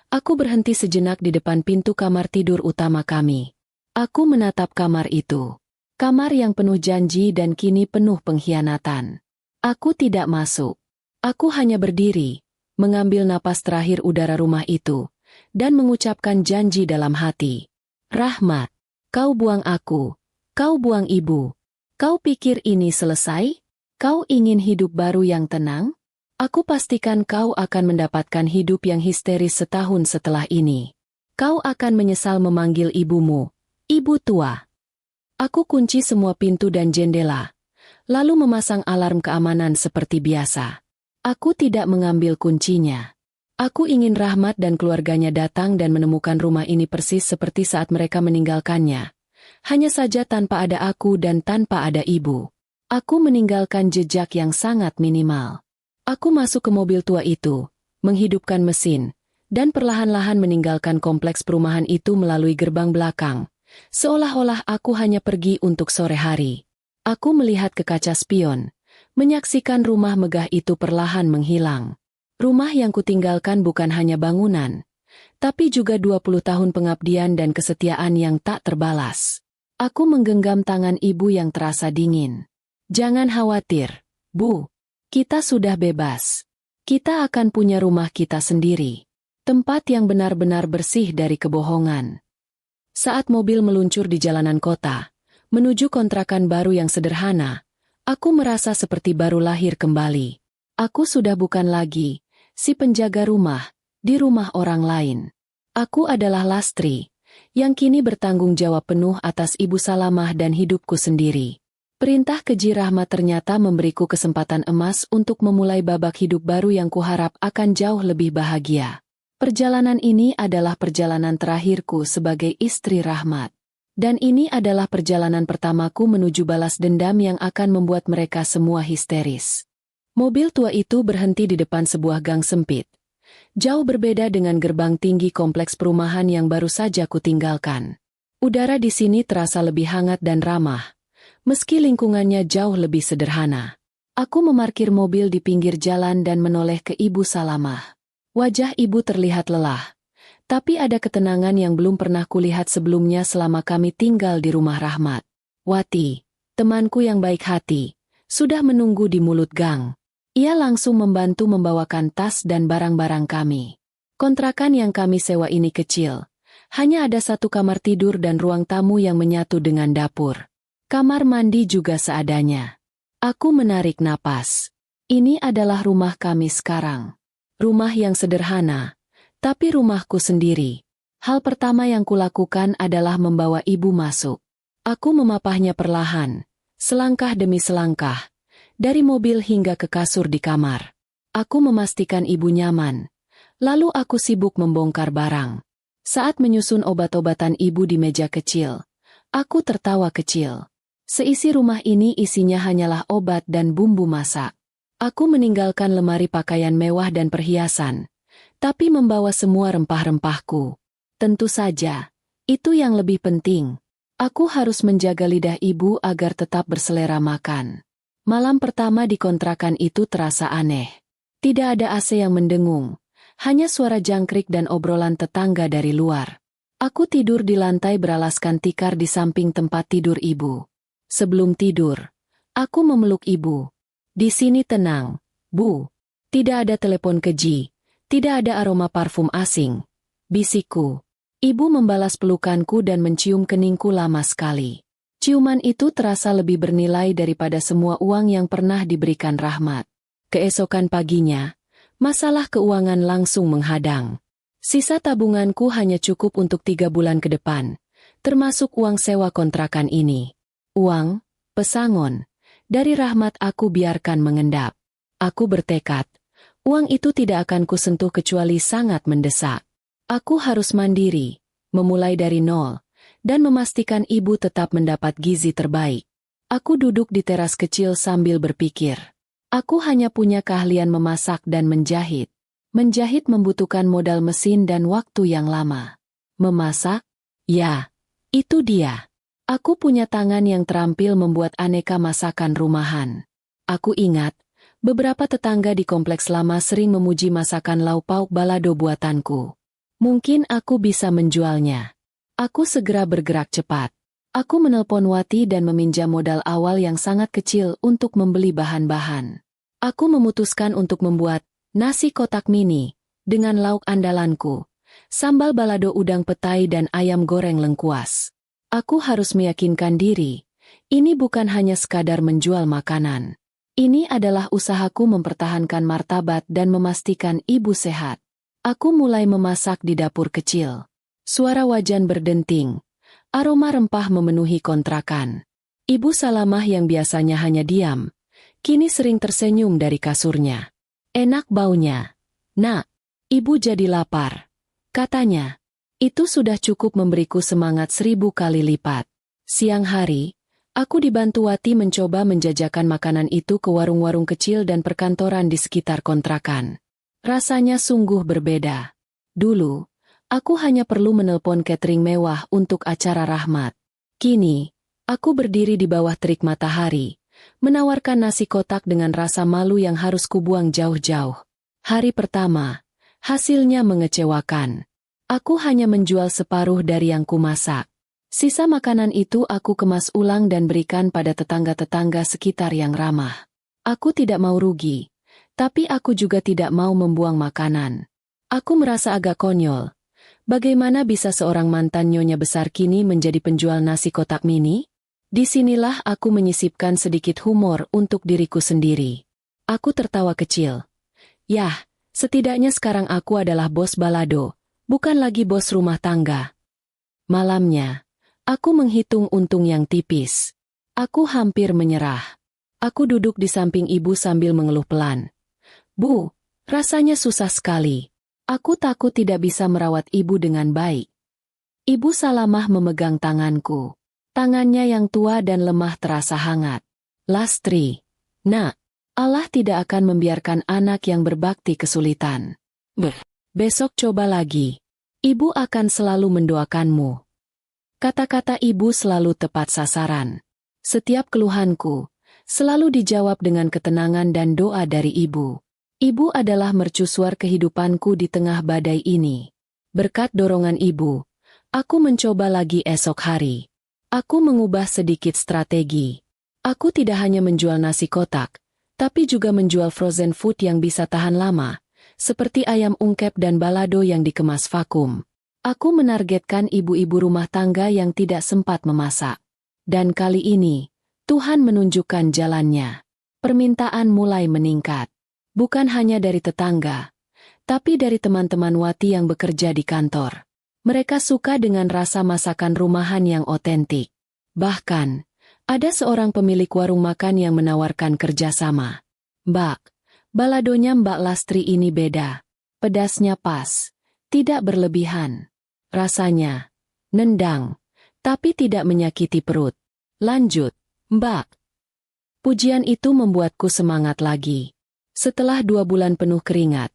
aku berhenti sejenak di depan pintu kamar tidur utama kami. Aku menatap kamar itu. Kamar yang penuh janji dan kini penuh pengkhianatan. Aku tidak masuk. Aku hanya berdiri, mengambil napas terakhir udara rumah itu, dan mengucapkan janji dalam hati. Rahmat, kau buang aku, kau buang ibu. Kau pikir ini selesai? Kau ingin hidup baru yang tenang? Aku pastikan kau akan mendapatkan hidup yang histeris setahun setelah ini. Kau akan menyesal memanggil ibumu, ibu tua. Aku kunci semua pintu dan jendela, lalu memasang alarm keamanan seperti biasa. Aku tidak mengambil kuncinya. Aku ingin Rahmat dan keluarganya datang dan menemukan rumah ini persis seperti saat mereka meninggalkannya. Hanya saja tanpa ada aku dan tanpa ada ibu. Aku meninggalkan jejak yang sangat minimal. Aku masuk ke mobil tua itu, menghidupkan mesin, dan perlahan-lahan meninggalkan kompleks perumahan itu melalui gerbang belakang, seolah-olah aku hanya pergi untuk sore hari. Aku melihat ke kaca spion, menyaksikan rumah megah itu perlahan menghilang. Rumah yang kutinggalkan bukan hanya bangunan, tapi juga 20 tahun pengabdian dan kesetiaan yang tak terbalas. Aku menggenggam tangan ibu yang terasa dingin. Jangan khawatir, Bu. Kita sudah bebas. Kita akan punya rumah kita sendiri. Tempat yang benar-benar bersih dari kebohongan. Saat mobil meluncur di jalanan kota, menuju kontrakan baru yang sederhana, aku merasa seperti baru lahir kembali. Aku sudah bukan lagi si penjaga rumah di rumah orang lain. Aku adalah Lastri, yang kini bertanggung jawab penuh atas Ibu Salamah dan hidupku sendiri. Perintah keji Rahmat ternyata memberiku kesempatan emas untuk memulai babak hidup baru yang kuharap akan jauh lebih bahagia. Perjalanan ini adalah perjalanan terakhirku sebagai istri Rahmat. Dan ini adalah perjalanan pertamaku menuju balas dendam yang akan membuat mereka semua histeris. Mobil tua itu berhenti di depan sebuah gang sempit. Jauh berbeda dengan gerbang tinggi kompleks perumahan yang baru saja kutinggalkan. Udara di sini terasa lebih hangat dan ramah, meski lingkungannya jauh lebih sederhana. Aku memarkir mobil di pinggir jalan dan menoleh ke Ibu Salamah. Wajah ibu terlihat lelah, tapi ada ketenangan yang belum pernah kulihat sebelumnya selama kami tinggal di rumah Rahmat. Wati, temanku yang baik hati, sudah menunggu di mulut gang. Ia langsung membantu membawakan tas dan barang-barang kami. Kontrakan yang kami sewa ini kecil. Hanya ada satu kamar tidur dan ruang tamu yang menyatu dengan dapur. Kamar mandi juga seadanya. Aku menarik napas. Ini adalah rumah kami sekarang. Rumah yang sederhana, tapi rumahku sendiri. Hal pertama yang kulakukan adalah membawa ibu masuk. Aku memapahnya perlahan, selangkah demi selangkah. Dari mobil hingga ke kasur di kamar. Aku memastikan ibu nyaman. Lalu aku sibuk membongkar barang. Saat menyusun obat-obatan ibu di meja kecil, aku tertawa kecil. Seisi rumah ini isinya hanyalah obat dan bumbu masak. Aku meninggalkan lemari pakaian mewah dan perhiasan, tapi membawa semua rempah-rempahku. Tentu saja, itu yang lebih penting. Aku harus menjaga lidah ibu agar tetap berselera makan. Malam pertama di kontrakan itu terasa aneh. Tidak ada AC yang mendengung, hanya suara jangkrik dan obrolan tetangga dari luar. Aku tidur di lantai beralaskan tikar di samping tempat tidur ibu. Sebelum tidur, aku memeluk ibu. Di sini tenang, Bu. Tidak ada telepon keji, tidak ada aroma parfum asing. Bisikku. Ibu membalas pelukanku dan mencium keningku lama sekali. Ciuman itu terasa lebih bernilai daripada semua uang yang pernah diberikan Rahmat. Keesokan paginya, masalah keuangan langsung menghadang. Sisa tabunganku hanya cukup untuk 3 bulan ke depan, termasuk uang sewa kontrakan ini. Uang, pesangon, dari Rahmat aku biarkan mengendap. Aku bertekad, uang itu tidak akan kusentuh kecuali sangat mendesak. Aku harus mandiri, memulai dari nol, dan memastikan ibu tetap mendapat gizi terbaik. Aku duduk di teras kecil sambil berpikir. Aku hanya punya keahlian memasak dan menjahit. Menjahit membutuhkan modal mesin dan waktu yang lama. Memasak? Ya, itu dia. Aku punya tangan yang terampil membuat aneka masakan rumahan. Aku ingat, beberapa tetangga di kompleks lama sering memuji masakan lauk pauk balado buatanku. Mungkin aku bisa menjualnya. Aku segera bergerak cepat. Aku menelpon Wati dan meminjam modal awal yang sangat kecil untuk membeli bahan-bahan. Aku memutuskan untuk membuat nasi kotak mini dengan lauk andalanku, sambal balado udang petai dan ayam goreng lengkuas. Aku harus meyakinkan diri, ini bukan hanya sekadar menjual makanan. Ini adalah usahaku mempertahankan martabat dan memastikan ibu sehat. Aku mulai memasak di dapur kecil. Suara wajan berdenting. Aroma rempah memenuhi kontrakan. Ibu Salamah yang biasanya hanya diam, kini sering tersenyum dari kasurnya. Enak baunya. Nak, ibu jadi lapar. Katanya. Itu sudah cukup memberiku semangat 1000 kali lipat. Siang hari, Aku dibantu Wati mencoba menjajakan makanan itu ke warung-warung kecil dan perkantoran di sekitar kontrakan. Rasanya sungguh berbeda. Dulu, aku hanya perlu menelpon catering mewah untuk acara Rahmat. Kini, aku berdiri di bawah terik matahari, menawarkan nasi kotak dengan rasa malu yang harus kubuang jauh-jauh. Hari pertama, hasilnya mengecewakan. Aku hanya menjual separuh dari yang kumasak. Sisa makanan itu aku kemas ulang dan berikan pada tetangga-tetangga sekitar yang ramah. Aku tidak mau rugi. Tapi aku juga tidak mau membuang makanan. Aku merasa agak konyol. Bagaimana bisa seorang mantan nyonya besar kini menjadi penjual nasi kotak mini? Disinilah aku menyisipkan sedikit humor untuk diriku sendiri. Aku tertawa kecil. Yah, setidaknya sekarang aku adalah bos balado, bukan lagi bos rumah tangga. Malamnya, aku menghitung untung yang tipis. Aku hampir menyerah. Aku duduk di samping ibu sambil mengeluh pelan. Bu, rasanya susah sekali. Aku takut tidak bisa merawat ibu dengan baik. Ibu Salamah memegang tanganku. Tangannya yang tua dan lemah terasa hangat. Lastri, nak, Allah tidak akan membiarkan anak yang berbakti kesulitan. Besok coba lagi. Ibu akan selalu mendoakanmu. Kata-kata ibu selalu tepat sasaran. Setiap keluhanku selalu dijawab dengan ketenangan dan doa dari ibu. Ibu adalah mercusuar kehidupanku di tengah badai ini. Berkat dorongan ibu, aku mencoba lagi esok hari. Aku mengubah sedikit strategi. Aku tidak hanya menjual nasi kotak, tapi juga menjual frozen food yang bisa tahan lama, seperti ayam ungkep dan balado yang dikemas vakum. Aku menargetkan ibu-ibu rumah tangga yang tidak sempat memasak. Dan kali ini, Tuhan menunjukkan jalannya. Permintaan mulai meningkat. Bukan hanya dari tetangga, tapi dari teman-teman Wati yang bekerja di kantor. Mereka suka dengan rasa masakan rumahan yang otentik. Bahkan, ada seorang pemilik warung makan yang menawarkan kerjasama. Mbak, baladonya Mbak Lastri ini beda. Pedasnya pas, tidak berlebihan. Rasanya nendang, tapi tidak menyakiti perut. Lanjut, Mbak. Pujian itu membuatku semangat lagi. Setelah 2 bulan penuh keringat,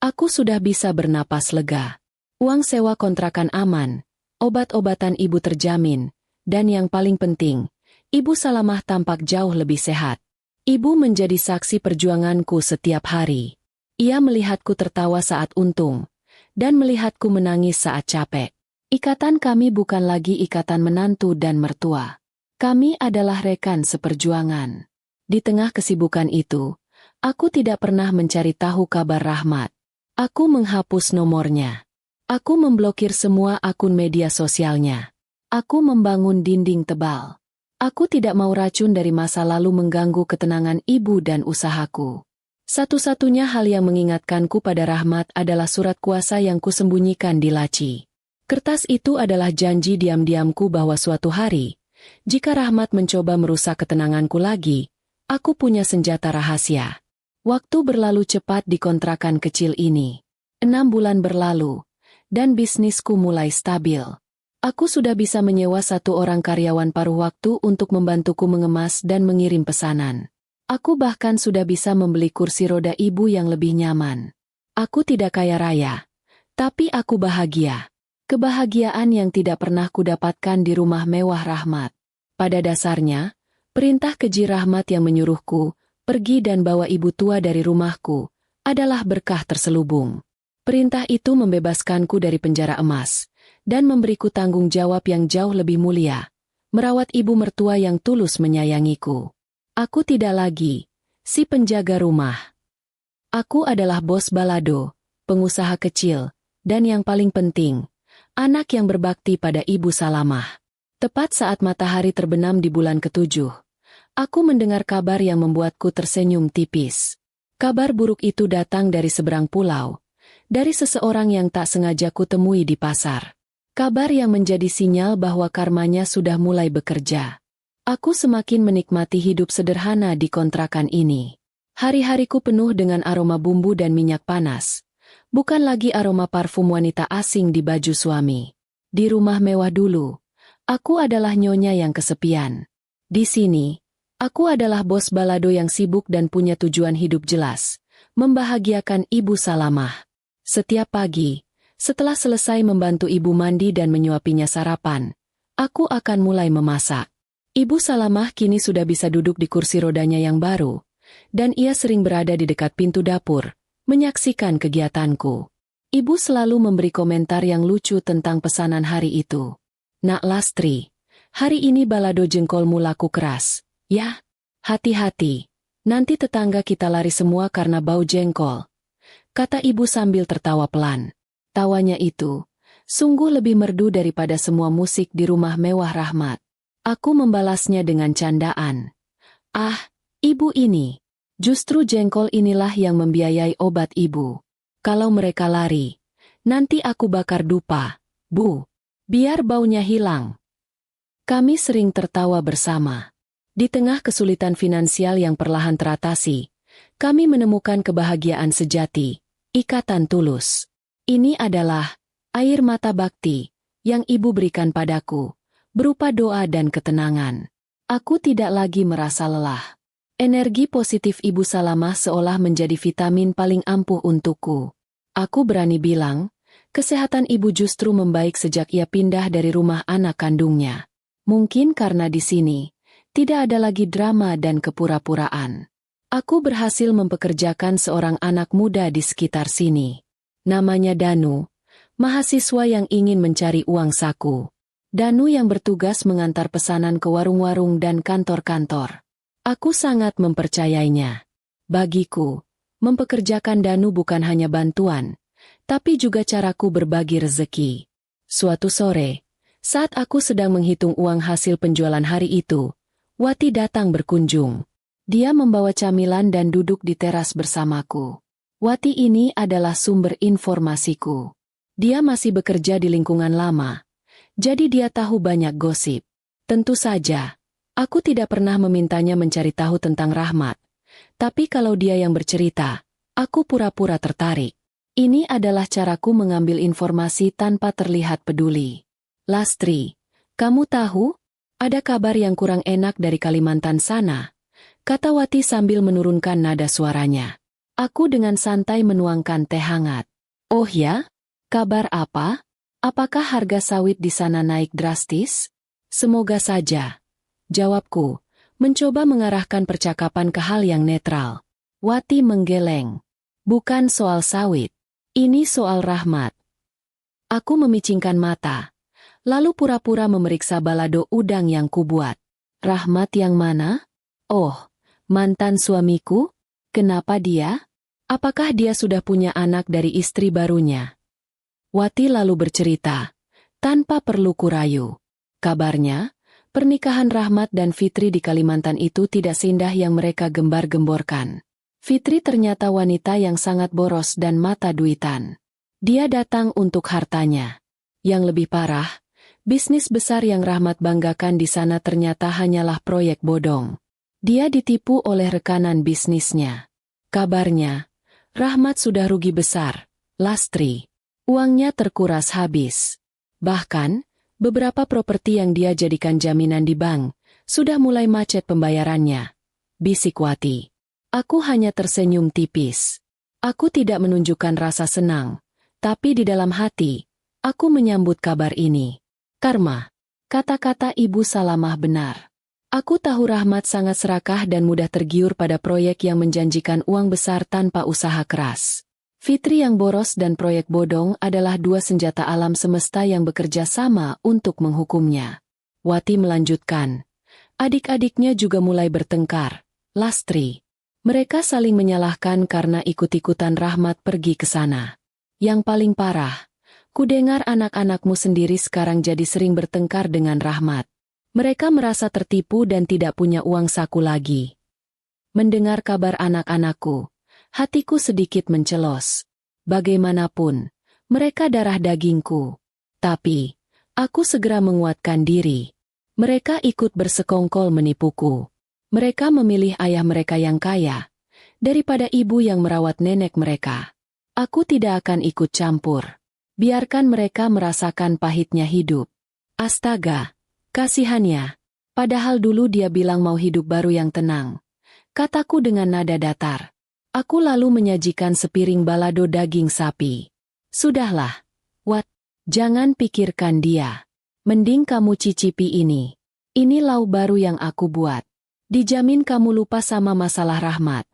aku sudah bisa bernapas lega. Uang sewa kontrakan aman, obat-obatan ibu terjamin, dan yang paling penting, Ibu Salamah tampak jauh lebih sehat. Ibu menjadi saksi perjuanganku setiap hari. Ia melihatku tertawa saat untung, dan melihatku menangis saat capek. Ikatan kami bukan lagi ikatan menantu dan mertua. Kami adalah rekan seperjuangan. Di tengah kesibukan itu, aku tidak pernah mencari tahu kabar Rahmat. Aku menghapus nomornya. Aku memblokir semua akun media sosialnya. Aku membangun dinding tebal. Aku tidak mau racun dari masa lalu mengganggu ketenangan ibu dan usahaku. Satu-satunya hal yang mengingatkanku pada Rahmat adalah surat kuasa yang kusembunyikan di laci. Kertas itu adalah janji diam-diamku bahwa suatu hari, jika Rahmat mencoba merusak ketenanganku lagi, aku punya senjata rahasia. Waktu berlalu cepat di kontrakan kecil ini. 6 bulan berlalu, dan bisnisku mulai stabil. Aku sudah bisa menyewa 1 orang karyawan paruh waktu untuk membantuku mengemas dan mengirim pesanan. Aku bahkan sudah bisa membeli kursi roda ibu yang lebih nyaman. Aku tidak kaya raya, tapi aku bahagia. Kebahagiaan yang tidak pernah kudapatkan di rumah mewah Rahmat. Pada dasarnya, perintah keji Rahmat yang menyuruhku pergi dan bawa ibu tua dari rumahku adalah berkah terselubung. Perintah itu membebaskanku dari penjara emas dan memberiku tanggung jawab yang jauh lebih mulia, merawat ibu mertua yang tulus menyayangiku. Aku tidak lagi si penjaga rumah. Aku adalah bos balado, pengusaha kecil, dan yang paling penting, anak yang berbakti pada Ibu Salamah. Tepat saat matahari terbenam di bulan ke-7, aku mendengar kabar yang membuatku tersenyum tipis. Kabar buruk itu datang dari seberang pulau, dari seseorang yang tak sengaja kutemui di pasar. Kabar yang menjadi sinyal bahwa karmanya sudah mulai bekerja. Aku semakin menikmati hidup sederhana di kontrakan ini. Hari-hariku penuh dengan aroma bumbu dan minyak panas. Bukan lagi aroma parfum wanita asing di baju suami. Di rumah mewah dulu, aku adalah nyonya yang kesepian. Di sini, aku adalah bos balado yang sibuk dan punya tujuan hidup jelas, membahagiakan Ibu Salamah. Setiap pagi, setelah selesai membantu ibu mandi dan menyuapinya sarapan, aku akan mulai memasak. Ibu Salamah kini sudah bisa duduk di kursi rodanya yang baru, dan ia sering berada di dekat pintu dapur, menyaksikan kegiatanku. Ibu selalu memberi komentar yang lucu tentang pesanan hari itu. "Nak Lastri, hari ini balado jengkolmu laku keras, ya? Hati-hati, nanti tetangga kita lari semua karena bau jengkol," kata ibu sambil tertawa pelan. Tawanya itu sungguh lebih merdu daripada semua musik di rumah mewah Rahmat. Aku membalasnya dengan candaan. "Ah, ibu ini. Justru jengkol inilah yang membiayai obat ibu. Kalau mereka lari, nanti aku bakar dupa, Bu. Biar baunya hilang." Kami sering tertawa bersama. Di tengah kesulitan finansial yang perlahan teratasi, kami menemukan kebahagiaan sejati, ikatan tulus. Ini adalah air mata bakti yang ibu berikan padaku, berupa doa dan ketenangan. Aku tidak lagi merasa lelah. Energi positif Ibu Salamah seolah menjadi vitamin paling ampuh untukku. Aku berani bilang, kesehatan ibu justru membaik sejak ia pindah dari rumah anak kandungnya. Mungkin karena di sini, tidak ada lagi drama dan kepura-puraan. Aku berhasil mempekerjakan seorang anak muda di sekitar sini. Namanya Danu, mahasiswa yang ingin mencari uang saku. Danu yang bertugas mengantar pesanan ke warung-warung dan kantor-kantor. Aku sangat mempercayainya. Bagiku, mempekerjakan Danu bukan hanya bantuan, tapi juga caraku berbagi rezeki. Suatu sore, saat aku sedang menghitung uang hasil penjualan hari itu, Wati datang berkunjung. Dia membawa camilan dan duduk di teras bersamaku. Wati ini adalah sumber informasiku. Dia masih bekerja di lingkungan lama, jadi dia tahu banyak gosip. Tentu saja, aku tidak pernah memintanya mencari tahu tentang Rahmat, tapi kalau dia yang bercerita, aku pura-pura tertarik. Ini adalah caraku mengambil informasi tanpa terlihat peduli. "Lastri, kamu tahu? Ada kabar yang kurang enak dari Kalimantan sana," kata Wati sambil menurunkan nada suaranya. Aku dengan santai menuangkan teh hangat. "Oh ya? Kabar apa? Apakah harga sawit di sana naik drastis?" "Semoga saja," jawabku, mencoba mengarahkan percakapan ke hal yang netral. Wati menggeleng. "Bukan soal sawit. Ini soal Rahmat." Aku memicingkan mata, lalu pura-pura memeriksa balado udang yang kubuat. "Rahmat yang mana?" "Oh, mantan suamiku? Kenapa dia? Apakah dia sudah punya anak dari istri barunya?" Wati lalu bercerita, tanpa perlu kurayu. Kabarnya, pernikahan Rahmat dan Fitri di Kalimantan itu tidak seindah yang mereka gembar-gemborkan. Fitri ternyata wanita yang sangat boros dan mata duitan. Dia datang untuk hartanya. Yang lebih parah, bisnis besar yang Rahmat banggakan di sana ternyata hanyalah proyek bodong. Dia ditipu oleh rekanan bisnisnya. Kabarnya, Rahmat sudah rugi besar, Lastri. Uangnya terkuras habis. Bahkan, beberapa properti yang dia jadikan jaminan di bank, sudah mulai macet pembayarannya. Bisik Wati. Aku hanya tersenyum tipis. Aku tidak menunjukkan rasa senang, tapi di dalam hati, aku menyambut kabar ini. Karma. Kata-kata Ibu Salamah benar. Aku tahu Rahmat sangat serakah dan mudah tergiur pada proyek yang menjanjikan uang besar tanpa usaha keras. Fitri yang boros dan proyek bodong adalah dua senjata alam semesta yang bekerja sama untuk menghukumnya. Wati melanjutkan. Adik-adiknya juga mulai bertengkar. Lastri. Mereka saling menyalahkan karena ikut-ikutan Rahmat pergi ke sana. Yang paling parah, kudengar anak-anakmu sendiri sekarang jadi sering bertengkar dengan Rahmat. Mereka merasa tertipu dan tidak punya uang saku lagi. Mendengar kabar anak-anakku, hatiku sedikit mencelos. Bagaimanapun, mereka darah dagingku. Tapi, aku segera menguatkan diri. Mereka ikut bersekongkol menipuku. Mereka memilih ayah mereka yang kaya, daripada ibu yang merawat nenek mereka. Aku tidak akan ikut campur. Biarkan mereka merasakan pahitnya hidup. Astaga, kasihannya. Padahal dulu dia bilang mau hidup baru yang tenang. Kataku dengan nada datar. Aku lalu menyajikan sepiring balado daging sapi. Sudahlah, Wat. Jangan pikirkan dia. Mending kamu cicipi ini. Ini lauk baru yang aku buat. Dijamin kamu lupa sama masalah Rahmat.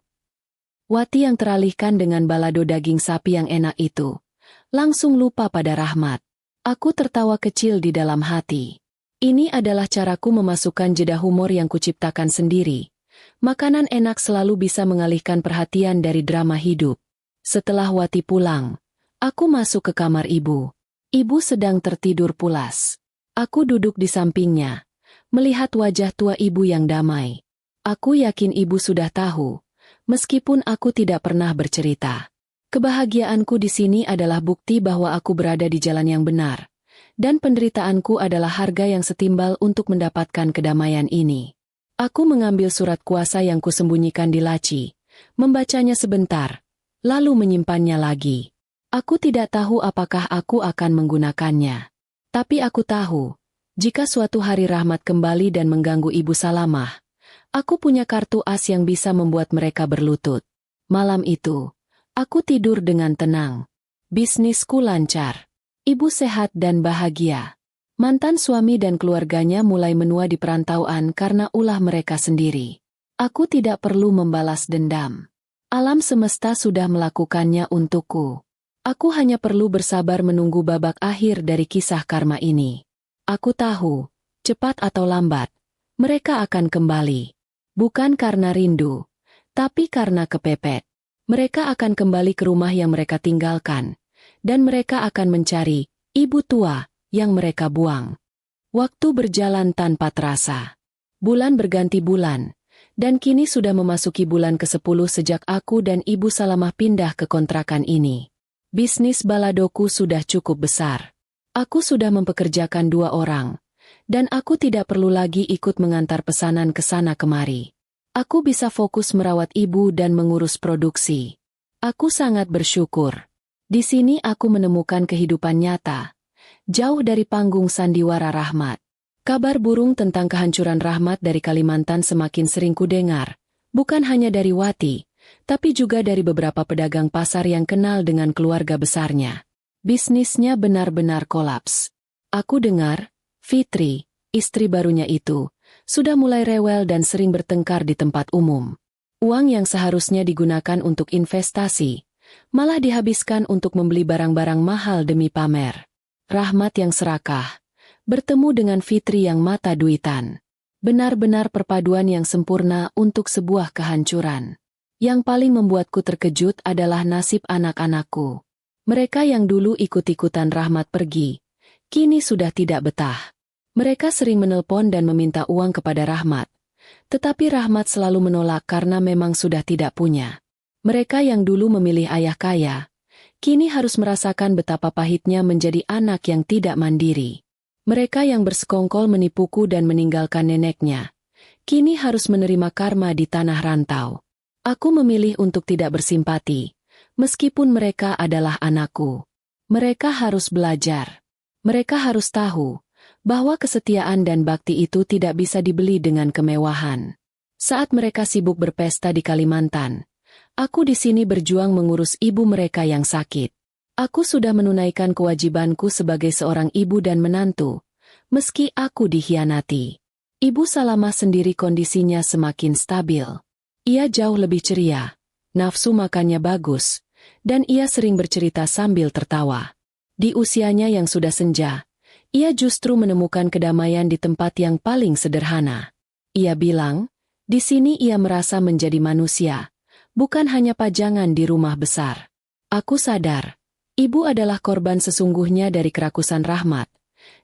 Wati yang teralihkan dengan balado daging sapi yang enak itu, langsung lupa pada Rahmat. Aku tertawa kecil di dalam hati. Ini adalah caraku memasukkan jeda humor yang kuciptakan sendiri. Makanan enak selalu bisa mengalihkan perhatian dari drama hidup. Setelah Wati pulang, aku masuk ke kamar ibu. Ibu sedang tertidur pulas. Aku duduk di sampingnya, melihat wajah tua ibu yang damai. Aku yakin ibu sudah tahu, meskipun aku tidak pernah bercerita. Kebahagiaanku di sini adalah bukti bahwa aku berada di jalan yang benar, dan penderitaanku adalah harga yang setimbal untuk mendapatkan kedamaian ini. Aku mengambil surat kuasa yang kusembunyikan di laci, membacanya sebentar, lalu menyimpannya lagi. Aku tidak tahu apakah aku akan menggunakannya. Tapi aku tahu, jika suatu hari Rahmat kembali dan mengganggu Ibu Salamah, aku punya kartu as yang bisa membuat mereka berlutut. Malam itu, aku tidur dengan tenang. Bisnisku lancar. Ibu sehat dan bahagia. Mantan suami dan keluarganya mulai menua di perantauan karena ulah mereka sendiri. Aku tidak perlu membalas dendam. Alam semesta sudah melakukannya untukku. Aku hanya perlu bersabar menunggu babak akhir dari kisah karma ini. Aku tahu, cepat atau lambat, mereka akan kembali. Bukan karena rindu, tapi karena kepepet. Mereka akan kembali ke rumah yang mereka tinggalkan, dan mereka akan mencari ibu tua yang mereka buang. Waktu berjalan tanpa terasa. Bulan berganti bulan, dan kini sudah memasuki bulan ke-10 sejak aku dan Ibu Salamah pindah ke kontrakan ini. Bisnis baladoku sudah cukup besar. Aku sudah mempekerjakan 2 orang, dan aku tidak perlu lagi ikut mengantar pesanan ke sana kemari. Aku bisa fokus merawat ibu dan mengurus produksi. Aku sangat bersyukur. Di sini aku menemukan kehidupan nyata, jauh dari panggung sandiwara Rahmat. Kabar burung tentang kehancuran Rahmat dari Kalimantan semakin sering kudengar, bukan hanya dari Wati, tapi juga dari beberapa pedagang pasar yang kenal dengan keluarga besarnya. Bisnisnya benar-benar kolaps. Aku dengar, Fitri, istri barunya itu, sudah mulai rewel dan sering bertengkar di tempat umum. Uang yang seharusnya digunakan untuk investasi, malah dihabiskan untuk membeli barang-barang mahal demi pamer. Rahmat yang serakah, bertemu dengan Fitri yang mata duitan. Benar-benar perpaduan yang sempurna untuk sebuah kehancuran. Yang paling membuatku terkejut adalah nasib anak-anakku. Mereka yang dulu ikut-ikutan Rahmat pergi, kini sudah tidak betah. Mereka sering menelpon dan meminta uang kepada Rahmat, tetapi Rahmat selalu menolak karena memang sudah tidak punya. Mereka yang dulu memilih ayah kaya, kini harus merasakan betapa pahitnya menjadi anak yang tidak mandiri. Mereka yang bersekongkol menipuku dan meninggalkan neneknya, kini harus menerima karma di tanah rantau. Aku memilih untuk tidak bersimpati, meskipun mereka adalah anakku. Mereka harus belajar. Mereka harus tahu bahwa kesetiaan dan bakti itu tidak bisa dibeli dengan kemewahan. Saat mereka sibuk berpesta di Kalimantan, aku di sini berjuang mengurus ibu mereka yang sakit. Aku sudah menunaikan kewajibanku sebagai seorang ibu dan menantu, meski aku dikhianati. Ibu Salamah sendiri kondisinya semakin stabil. Ia jauh lebih ceria, nafsu makannya bagus, dan ia sering bercerita sambil tertawa. Di usianya yang sudah senja, ia justru menemukan kedamaian di tempat yang paling sederhana. Ia bilang, di sini ia merasa menjadi manusia, bukan hanya pajangan di rumah besar. Aku sadar, ibu adalah korban sesungguhnya dari kerakusan Rahmat,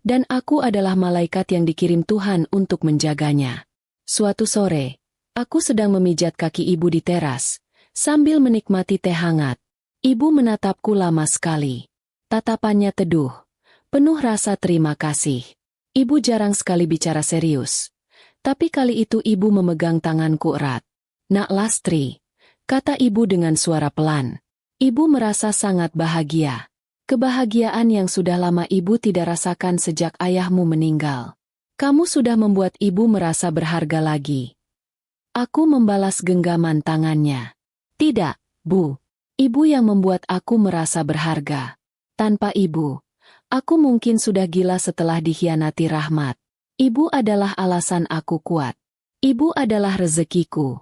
dan aku adalah malaikat yang dikirim Tuhan untuk menjaganya. Suatu sore, aku sedang memijat kaki ibu di teras, sambil menikmati teh hangat. Ibu menatapku lama sekali. Tatapannya teduh, penuh rasa terima kasih. Ibu jarang sekali bicara serius. Tapi kali itu ibu memegang tanganku erat. "Nak Lastri," kata ibu dengan suara pelan. Ibu merasa sangat bahagia. Kebahagiaan yang sudah lama ibu tidak rasakan sejak ayahmu meninggal. Kamu sudah membuat ibu merasa berharga lagi. Aku membalas genggaman tangannya. Tidak, Bu. Ibu yang membuat aku merasa berharga. Tanpa ibu, aku mungkin sudah gila setelah dikhianati Rahmat. Ibu adalah alasan aku kuat. Ibu adalah rezekiku.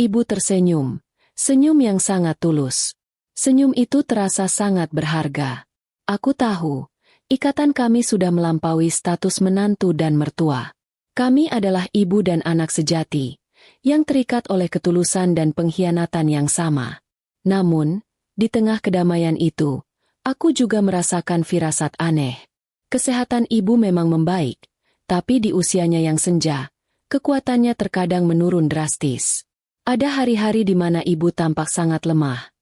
Ibu tersenyum. Senyum yang sangat tulus. Senyum itu terasa sangat berharga. Aku tahu, ikatan kami sudah melampaui status menantu dan mertua. Kami adalah ibu dan anak sejati, yang terikat oleh ketulusan dan pengkhianatan yang sama. Namun, di tengah kedamaian itu, aku juga merasakan firasat aneh. Kesehatan ibu memang membaik, tapi di usianya yang senja, kekuatannya terkadang menurun drastis. Ada hari-hari di mana ibu tampak sangat lemah,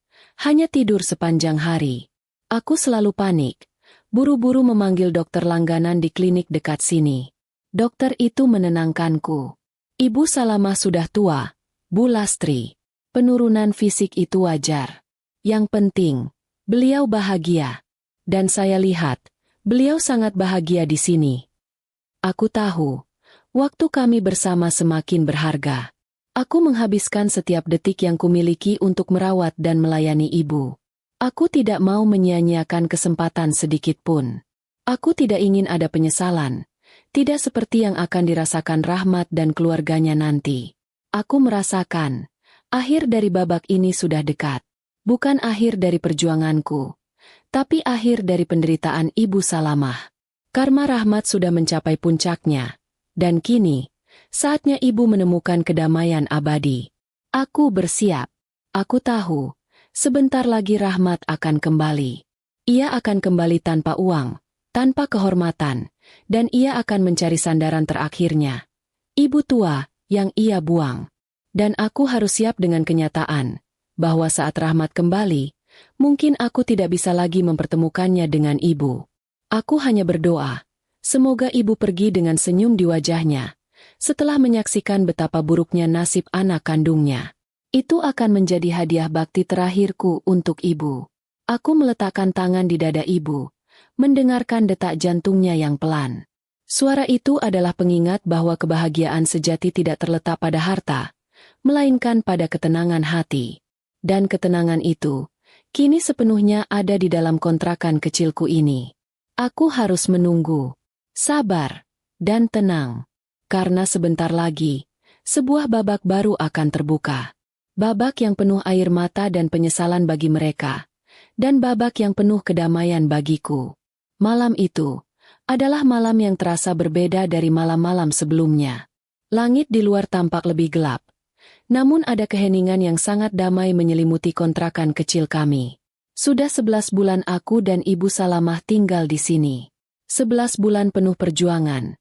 hanya tidur sepanjang hari. Aku selalu panik, buru-buru memanggil dokter langganan di klinik dekat sini. Dokter itu menenangkanku. Ibu Salamah sudah tua, Bu Lastri. Penurunan fisik itu wajar. Yang penting, beliau bahagia. Dan saya lihat, beliau sangat bahagia di sini. Aku tahu, waktu kami bersama semakin berharga. Aku menghabiskan setiap detik yang kumiliki untuk merawat dan melayani ibu. Aku tidak mau menyia-nyiakan kesempatan sedikit pun. Aku tidak ingin ada penyesalan. Tidak seperti yang akan dirasakan Rahmat dan keluarganya nanti. Aku merasakan, akhir dari babak ini sudah dekat. Bukan akhir dari perjuanganku, tapi akhir dari penderitaan Ibu Salamah. Karma Rahmat sudah mencapai puncaknya. Dan kini, saatnya ibu menemukan kedamaian abadi. Aku bersiap. Aku tahu, sebentar lagi Rahmat akan kembali. Ia akan kembali tanpa uang, tanpa kehormatan, dan ia akan mencari sandaran terakhirnya. Ibu tua, yang ia buang. Dan aku harus siap dengan kenyataan, bahwa saat Rahmat kembali, mungkin aku tidak bisa lagi mempertemukannya dengan ibu. Aku hanya berdoa, semoga ibu pergi dengan senyum di wajahnya, setelah menyaksikan betapa buruknya nasib anak kandungnya. Itu akan menjadi hadiah bakti terakhirku untuk ibu. Aku meletakkan tangan di dada ibu, mendengarkan detak jantungnya yang pelan. Suara itu adalah pengingat bahwa kebahagiaan sejati tidak terletak pada harta, melainkan pada ketenangan hati. Dan ketenangan itu, kini sepenuhnya ada di dalam kontrakan kecilku ini. Aku harus menunggu, sabar, dan tenang. Karena sebentar lagi, sebuah babak baru akan terbuka. Babak yang penuh air mata dan penyesalan bagi mereka. Dan babak yang penuh kedamaian bagiku. Malam itu adalah malam yang terasa berbeda dari malam-malam sebelumnya. Langit di luar tampak lebih gelap. Namun ada keheningan yang sangat damai menyelimuti kontrakan kecil kami. Sudah 11 bulan aku dan Ibu Salamah tinggal di sini. 11 bulan penuh perjuangan.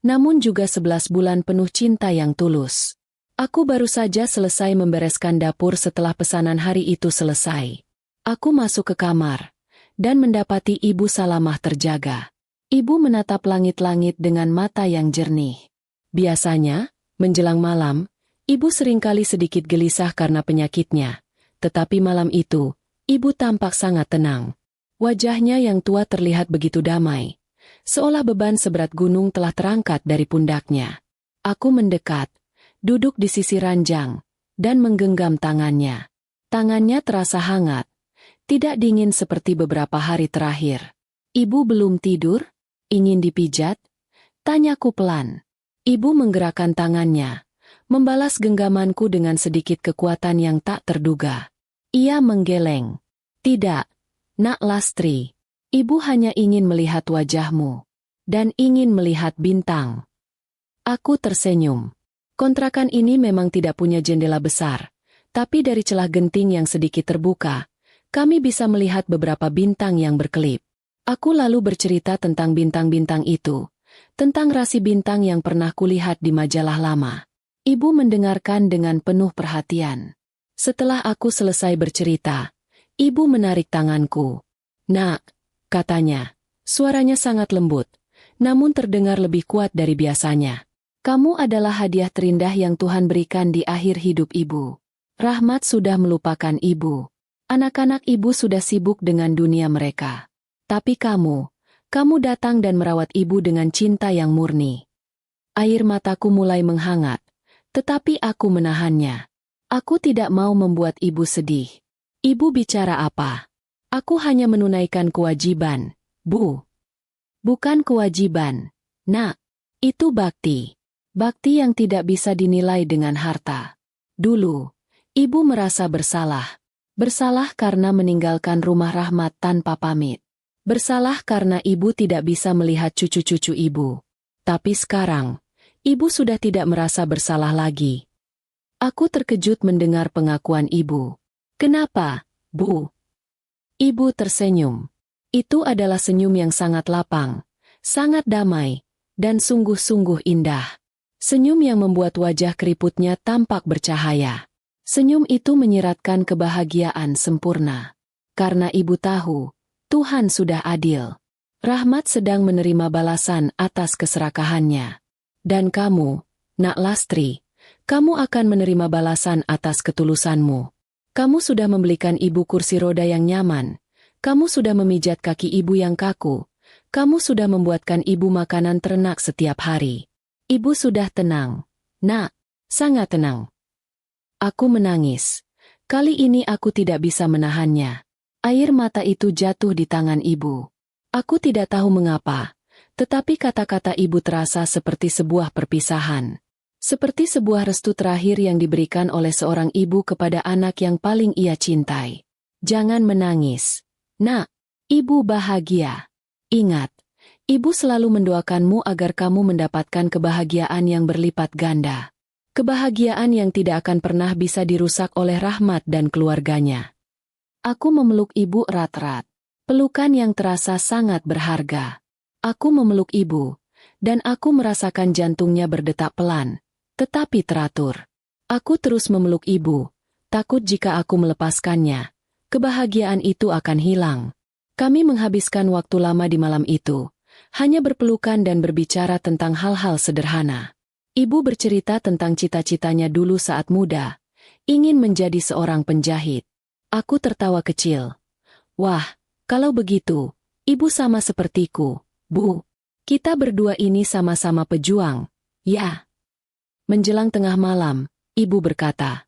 Namun juga 11 bulan penuh cinta yang tulus. Aku baru saja selesai membereskan dapur setelah pesanan hari itu selesai. Aku masuk ke kamar dan mendapati Ibu Salamah terjaga. Ibu menatap langit-langit dengan mata yang jernih. Biasanya, menjelang malam, Ibu seringkali sedikit gelisah karena penyakitnya. Tetapi malam itu, Ibu tampak sangat tenang. Wajahnya yang tua terlihat begitu damai. Seolah beban seberat gunung telah terangkat dari pundaknya. Aku mendekat, duduk di sisi ranjang, dan menggenggam tangannya. Tangannya terasa hangat. Tidak dingin seperti beberapa hari terakhir. Ibu belum tidur? Ingin dipijat? Tanyaku pelan. Ibu menggerakkan tangannya, membalas genggamanku dengan sedikit kekuatan yang tak terduga. Ia menggeleng. Tidak, Nak Lastri. Ibu hanya ingin melihat wajahmu. Dan ingin melihat bintang. Aku tersenyum. Kontrakan ini memang tidak punya jendela besar. Tapi dari celah genting yang sedikit terbuka, kami bisa melihat beberapa bintang yang berkelip. Aku lalu bercerita tentang bintang-bintang itu, tentang rasi bintang yang pernah kulihat di majalah lama. Ibu mendengarkan dengan penuh perhatian. Setelah aku selesai bercerita, ibu menarik tanganku. Nak, katanya, suaranya sangat lembut, namun terdengar lebih kuat dari biasanya. Kamu adalah hadiah terindah yang Tuhan berikan di akhir hidup ibu. Rahmat sudah melupakan ibu. Anak-anak ibu sudah sibuk dengan dunia mereka. Tapi kamu datang dan merawat ibu dengan cinta yang murni. Air mataku mulai menghangat, tetapi aku menahannya. Aku tidak mau membuat ibu sedih. Ibu bicara apa? Aku hanya menunaikan kewajiban, Bu. Bukan kewajiban, Nak. Itu bakti. Bakti yang tidak bisa dinilai dengan harta. Dulu, ibu merasa bersalah. Bersalah karena meninggalkan rumah Rahmat tanpa pamit. Bersalah karena ibu tidak bisa melihat cucu-cucu ibu. Tapi sekarang, ibu sudah tidak merasa bersalah lagi. Aku terkejut mendengar pengakuan ibu. Kenapa, Bu? Ibu tersenyum. Itu adalah senyum yang sangat lapang, sangat damai, dan sungguh-sungguh indah. Senyum yang membuat wajah keriputnya tampak bercahaya. Senyum itu menyiratkan kebahagiaan sempurna. Karena ibu tahu, Tuhan sudah adil. Rahmat sedang menerima balasan atas keserakahannya. Dan kamu, Nak Lastri, kamu akan menerima balasan atas ketulusanmu. Kamu sudah membelikan ibu kursi roda yang nyaman. Kamu sudah memijat kaki ibu yang kaku. Kamu sudah membuatkan ibu makanan ternak setiap hari. Ibu sudah tenang. Nak, sangat tenang. Aku menangis. Kali ini aku tidak bisa menahannya. Air mata itu jatuh di tangan ibu. Aku tidak tahu mengapa, tetapi kata-kata ibu terasa seperti sebuah perpisahan. Seperti sebuah restu terakhir yang diberikan oleh seorang ibu kepada anak yang paling ia cintai. Jangan menangis. Nak, ibu bahagia. Ingat, ibu selalu mendoakanmu agar kamu mendapatkan kebahagiaan yang berlipat ganda. Kebahagiaan yang tidak akan pernah bisa dirusak oleh Rahmat dan keluarganya. Aku memeluk ibu erat-erat. Pelukan yang terasa sangat berharga. Aku memeluk ibu, dan aku merasakan jantungnya berdetak pelan, tetapi teratur. Aku terus memeluk ibu, takut jika aku melepaskannya, kebahagiaan itu akan hilang. Kami menghabiskan waktu lama di malam itu, hanya berpelukan dan berbicara tentang hal-hal sederhana. Ibu bercerita tentang cita-citanya dulu saat muda, ingin menjadi seorang penjahit. Aku tertawa kecil. Wah, kalau begitu, ibu sama sepertiku, Bu. Kita berdua ini sama-sama pejuang, ya. Menjelang tengah malam, ibu berkata,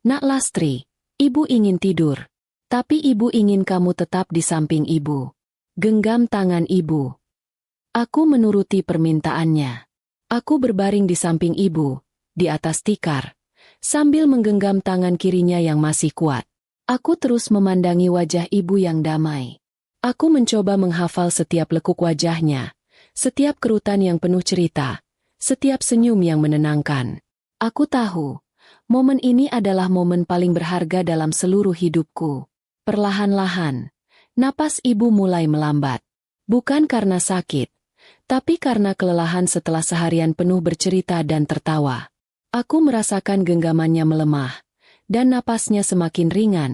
Nak Lastri, ibu ingin tidur, tapi ibu ingin kamu tetap di samping ibu. Genggam tangan ibu. Aku menuruti permintaannya. Aku berbaring di samping ibu, di atas tikar, sambil menggenggam tangan kirinya yang masih kuat. Aku terus memandangi wajah ibu yang damai. Aku mencoba menghafal setiap lekuk wajahnya, setiap kerutan yang penuh cerita, setiap senyum yang menenangkan. Aku tahu, momen ini adalah momen paling berharga dalam seluruh hidupku. Perlahan-lahan, napas ibu mulai melambat. Bukan karena sakit, tapi karena kelelahan setelah seharian penuh bercerita dan tertawa. Aku merasakan genggamannya melemah, dan napasnya semakin ringan,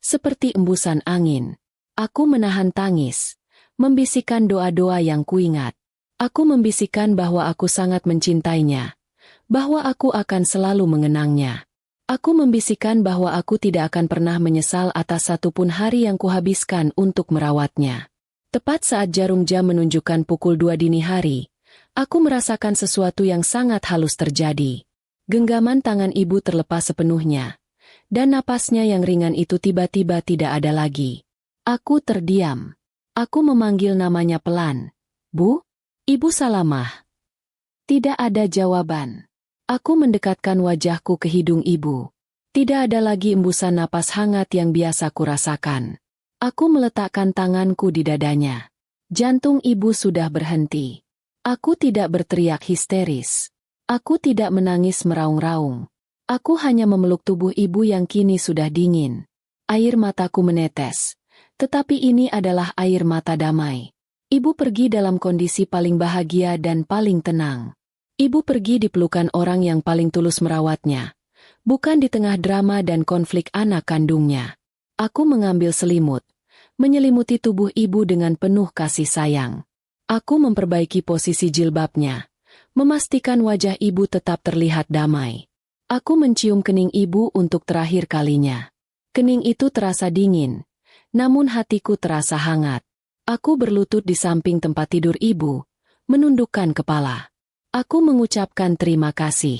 seperti embusan angin. Aku menahan tangis, membisikkan doa-doa yang kuingat. Aku membisikkan bahwa aku sangat mencintainya, bahwa aku akan selalu mengenangnya. Aku membisikkan bahwa aku tidak akan pernah menyesal atas satupun hari yang kuhabiskan untuk merawatnya. Tepat saat jarum jam menunjukkan pukul 2 dini hari, aku merasakan sesuatu yang sangat halus terjadi. Genggaman tangan ibu terlepas sepenuhnya, dan napasnya yang ringan itu tiba-tiba tidak ada lagi. Aku terdiam. Aku memanggil namanya pelan. Bu? Ibu Salamah. Tidak ada jawaban. Aku mendekatkan wajahku ke hidung ibu. Tidak ada lagi embusan napas hangat yang biasa kurasakan. Aku meletakkan tanganku di dadanya. Jantung ibu sudah berhenti. Aku tidak berteriak histeris. Aku tidak menangis meraung-raung. Aku hanya memeluk tubuh ibu yang kini sudah dingin. Air mataku menetes. Tetapi ini adalah air mata damai. Ibu pergi dalam kondisi paling bahagia dan paling tenang. Ibu pergi di pelukan orang yang paling tulus merawatnya. Bukan di tengah drama dan konflik anak kandungnya. Aku mengambil selimut, menyelimuti tubuh ibu dengan penuh kasih sayang. Aku memperbaiki posisi jilbabnya, memastikan wajah ibu tetap terlihat damai. Aku mencium kening ibu untuk terakhir kalinya. Kening itu terasa dingin, namun hatiku terasa hangat. Aku berlutut di samping tempat tidur ibu, menundukkan kepala. Aku mengucapkan terima kasih.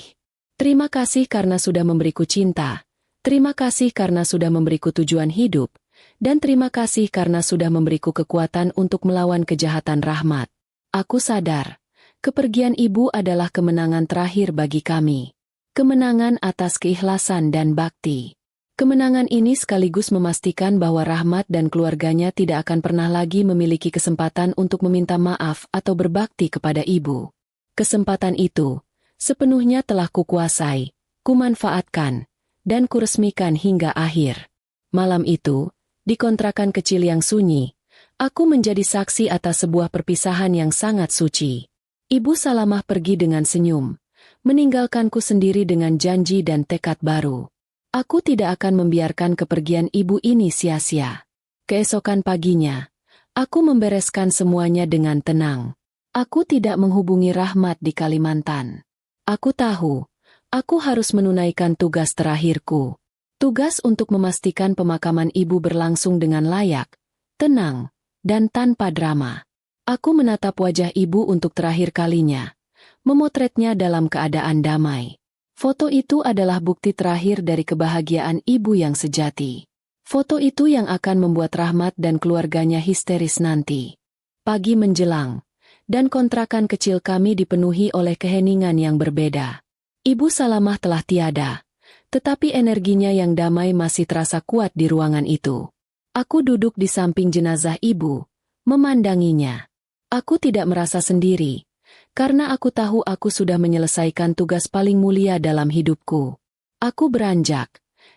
Terima kasih karena sudah memberiku cinta. Terima kasih karena sudah memberiku tujuan hidup. Dan terima kasih karena sudah memberiku kekuatan untuk melawan kejahatan Rahmat. Aku sadar, kepergian ibu adalah kemenangan terakhir bagi kami. Kemenangan atas keikhlasan dan bakti. Kemenangan ini sekaligus memastikan bahwa Rahmat dan keluarganya tidak akan pernah lagi memiliki kesempatan untuk meminta maaf atau berbakti kepada ibu. Kesempatan itu sepenuhnya telah kukuasai, kumanfaatkan, dan kuresmikan hingga akhir. Malam itu, di kontrakan kecil yang sunyi, aku menjadi saksi atas sebuah perpisahan yang sangat suci. Ibu Salamah pergi dengan senyum, meninggalkanku sendiri dengan janji dan tekad baru. Aku tidak akan membiarkan kepergian ibu ini sia-sia. Keesokan paginya, aku membereskan semuanya dengan tenang. Aku tidak menghubungi Rahmat di Kalimantan. Aku tahu, aku harus menunaikan tugas terakhirku. Tugas untuk memastikan pemakaman ibu berlangsung dengan layak, tenang, dan tanpa drama. Aku menatap wajah ibu untuk terakhir kalinya, memotretnya dalam keadaan damai. Foto itu adalah bukti terakhir dari kebahagiaan ibu yang sejati. Foto itu yang akan membuat Rahmat dan keluarganya histeris nanti. Pagi menjelang, dan kontrakan kecil kami dipenuhi oleh keheningan yang berbeda. Ibu Salamah telah tiada, tetapi energinya yang damai masih terasa kuat di ruangan itu. Aku duduk di samping jenazah ibu, memandanginya. Aku tidak merasa sendiri, karena aku tahu aku sudah menyelesaikan tugas paling mulia dalam hidupku. Aku beranjak,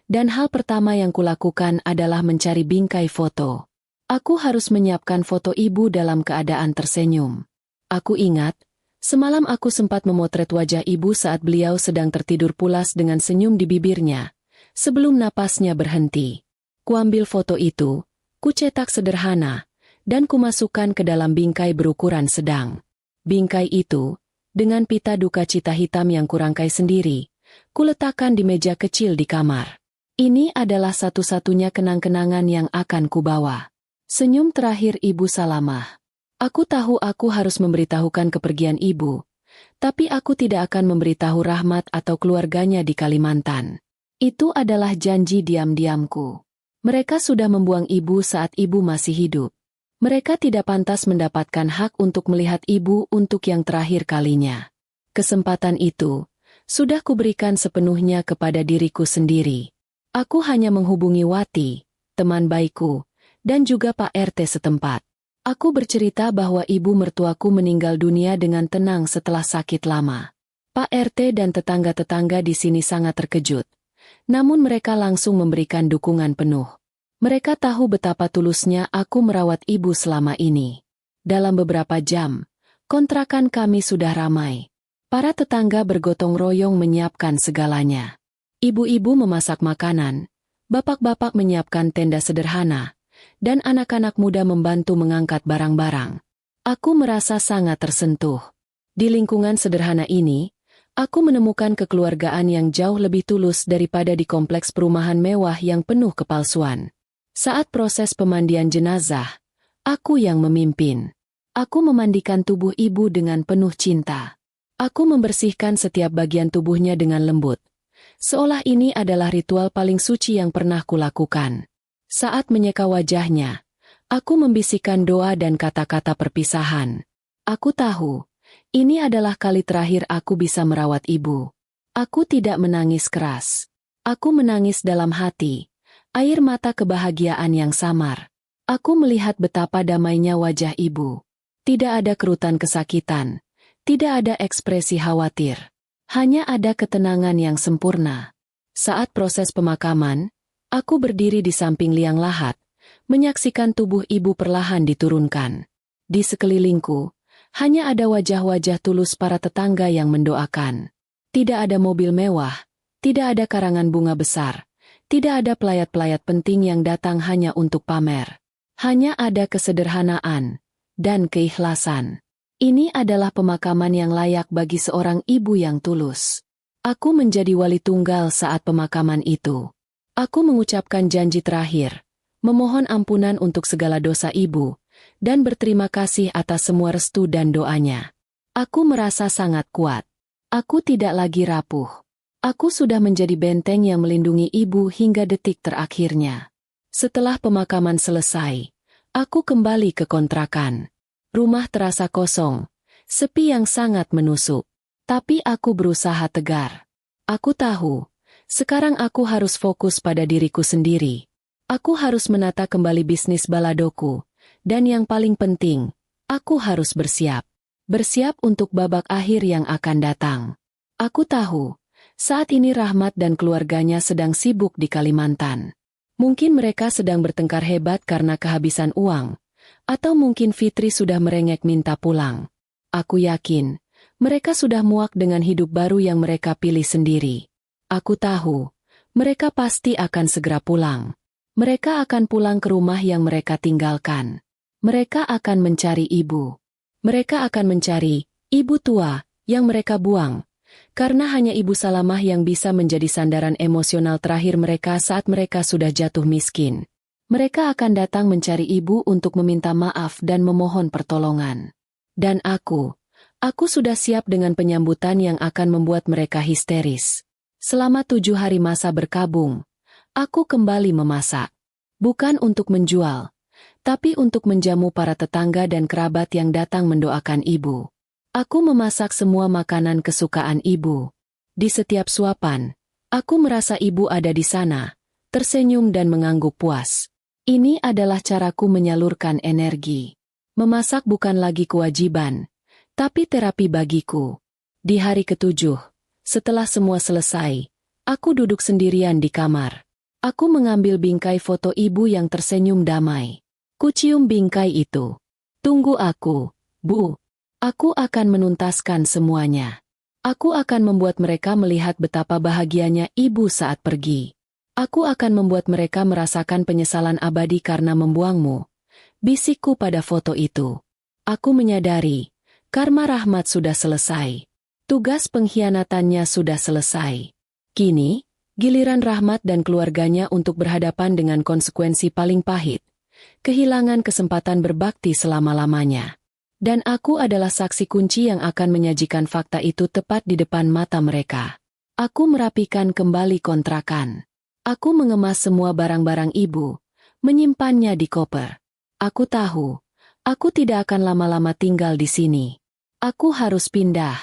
dan hal pertama yang kulakukan adalah mencari bingkai foto. Aku harus menyiapkan foto ibu dalam keadaan tersenyum. Aku ingat, semalam aku sempat memotret wajah ibu saat beliau sedang tertidur pulas dengan senyum di bibirnya, sebelum napasnya berhenti. Kuambil foto itu, kucetak sederhana, dan kumasukkan ke dalam bingkai berukuran sedang. Bingkai itu, dengan pita duka cita hitam yang kurangkai sendiri, kuletakkan di meja kecil di kamar. Ini adalah satu-satunya kenang-kenangan yang akan kubawa. Senyum terakhir Ibu Salamah. Aku tahu aku harus memberitahukan kepergian ibu, tapi aku tidak akan memberitahu Rahmat atau keluarganya di Kalimantan. Itu adalah janji diam-diamku. Mereka sudah membuang ibu saat ibu masih hidup. Mereka tidak pantas mendapatkan hak untuk melihat ibu untuk yang terakhir kalinya. Kesempatan itu sudah kuberikan sepenuhnya kepada diriku sendiri. Aku hanya menghubungi Wati, teman baikku, dan juga Pak RT setempat. Aku bercerita bahwa ibu mertuaku meninggal dunia dengan tenang setelah sakit lama. Pak RT dan tetangga-tetangga di sini sangat terkejut. Namun mereka langsung memberikan dukungan penuh. Mereka tahu betapa tulusnya aku merawat ibu selama ini. Dalam beberapa jam, kontrakan kami sudah ramai. Para tetangga bergotong royong menyiapkan segalanya. Ibu-ibu memasak makanan, bapak-bapak menyiapkan tenda sederhana, dan anak-anak muda membantu mengangkat barang-barang. Aku merasa sangat tersentuh. Di lingkungan sederhana ini, aku menemukan kekeluargaan yang jauh lebih tulus daripada di kompleks perumahan mewah yang penuh kepalsuan. Saat proses pemandian jenazah, aku yang memimpin. Aku memandikan tubuh ibu dengan penuh cinta. Aku membersihkan setiap bagian tubuhnya dengan lembut, seolah ini adalah ritual paling suci yang pernah kulakukan. Saat menyeka wajahnya, aku membisikkan doa dan kata-kata perpisahan. Aku tahu, ini adalah kali terakhir aku bisa merawat ibu. Aku tidak menangis keras. Aku menangis dalam hati, air mata kebahagiaan yang samar. Aku melihat betapa damainya wajah ibu. Tidak ada kerutan kesakitan, tidak ada ekspresi khawatir. Hanya ada ketenangan yang sempurna. Saat proses pemakaman, aku berdiri di samping liang lahat, menyaksikan tubuh ibu perlahan diturunkan. Di sekelilingku, hanya ada wajah-wajah tulus para tetangga yang mendoakan. Tidak ada mobil mewah, tidak ada karangan bunga besar, tidak ada pelayat-pelayat penting yang datang hanya untuk pamer. Hanya ada kesederhanaan dan keikhlasan. Ini adalah pemakaman yang layak bagi seorang ibu yang tulus. Aku menjadi wali tunggal saat pemakaman itu. Aku mengucapkan janji terakhir, memohon ampunan untuk segala dosa ibu, dan berterima kasih atas semua restu dan doanya. Aku merasa sangat kuat. Aku tidak lagi rapuh. Aku sudah menjadi benteng yang melindungi ibu hingga detik terakhirnya. Setelah pemakaman selesai, aku kembali ke kontrakan. Rumah terasa kosong, sepi yang sangat menusuk. Tapi aku berusaha tegar. Aku tahu, sekarang aku harus fokus pada diriku sendiri. Aku harus menata kembali bisnis baladoku. Dan yang paling penting, aku harus bersiap. Bersiap untuk babak akhir yang akan datang. Aku tahu, saat ini Rahmat dan keluarganya sedang sibuk di Kalimantan. Mungkin mereka sedang bertengkar hebat karena kehabisan uang. Atau mungkin Fitri sudah merengek minta pulang. Aku yakin, mereka sudah muak dengan hidup baru yang mereka pilih sendiri. Aku tahu, mereka pasti akan segera pulang. Mereka akan pulang ke rumah yang mereka tinggalkan. Mereka akan mencari ibu. Mereka akan mencari ibu tua yang mereka buang. Karena hanya Ibu Salamah yang bisa menjadi sandaran emosional terakhir mereka saat mereka sudah jatuh miskin. Mereka akan datang mencari ibu untuk meminta maaf dan memohon pertolongan. Dan aku sudah siap dengan penyambutan yang akan membuat mereka histeris. Selama 7 hari masa berkabung, aku kembali memasak. Bukan untuk menjual, tapi untuk menjamu para tetangga dan kerabat yang datang mendoakan ibu. Aku memasak semua makanan kesukaan ibu. Di setiap suapan, aku merasa ibu ada di sana, tersenyum dan mengangguk puas. Ini adalah caraku menyalurkan energi. Memasak bukan lagi kewajiban, tapi terapi bagiku. Di hari ke-7, setelah semua selesai, aku duduk sendirian di kamar. Aku mengambil bingkai foto ibu yang tersenyum damai. Kucium bingkai itu. Tunggu aku, Bu. Aku akan menuntaskan semuanya. Aku akan membuat mereka melihat betapa bahagianya ibu saat pergi. Aku akan membuat mereka merasakan penyesalan abadi karena membuangmu. Bisikku pada foto itu. Aku menyadari, karma Rahmat sudah selesai. Tugas pengkhianatannya sudah selesai. Kini, giliran Rahmat dan keluarganya untuk berhadapan dengan konsekuensi paling pahit. Kehilangan kesempatan berbakti selama-lamanya. Dan aku adalah saksi kunci yang akan menyajikan fakta itu tepat di depan mata mereka. Aku merapikan kembali kontrakan. Aku mengemas semua barang-barang ibu, menyimpannya di koper. Aku tahu, aku tidak akan lama-lama tinggal di sini. Aku harus pindah.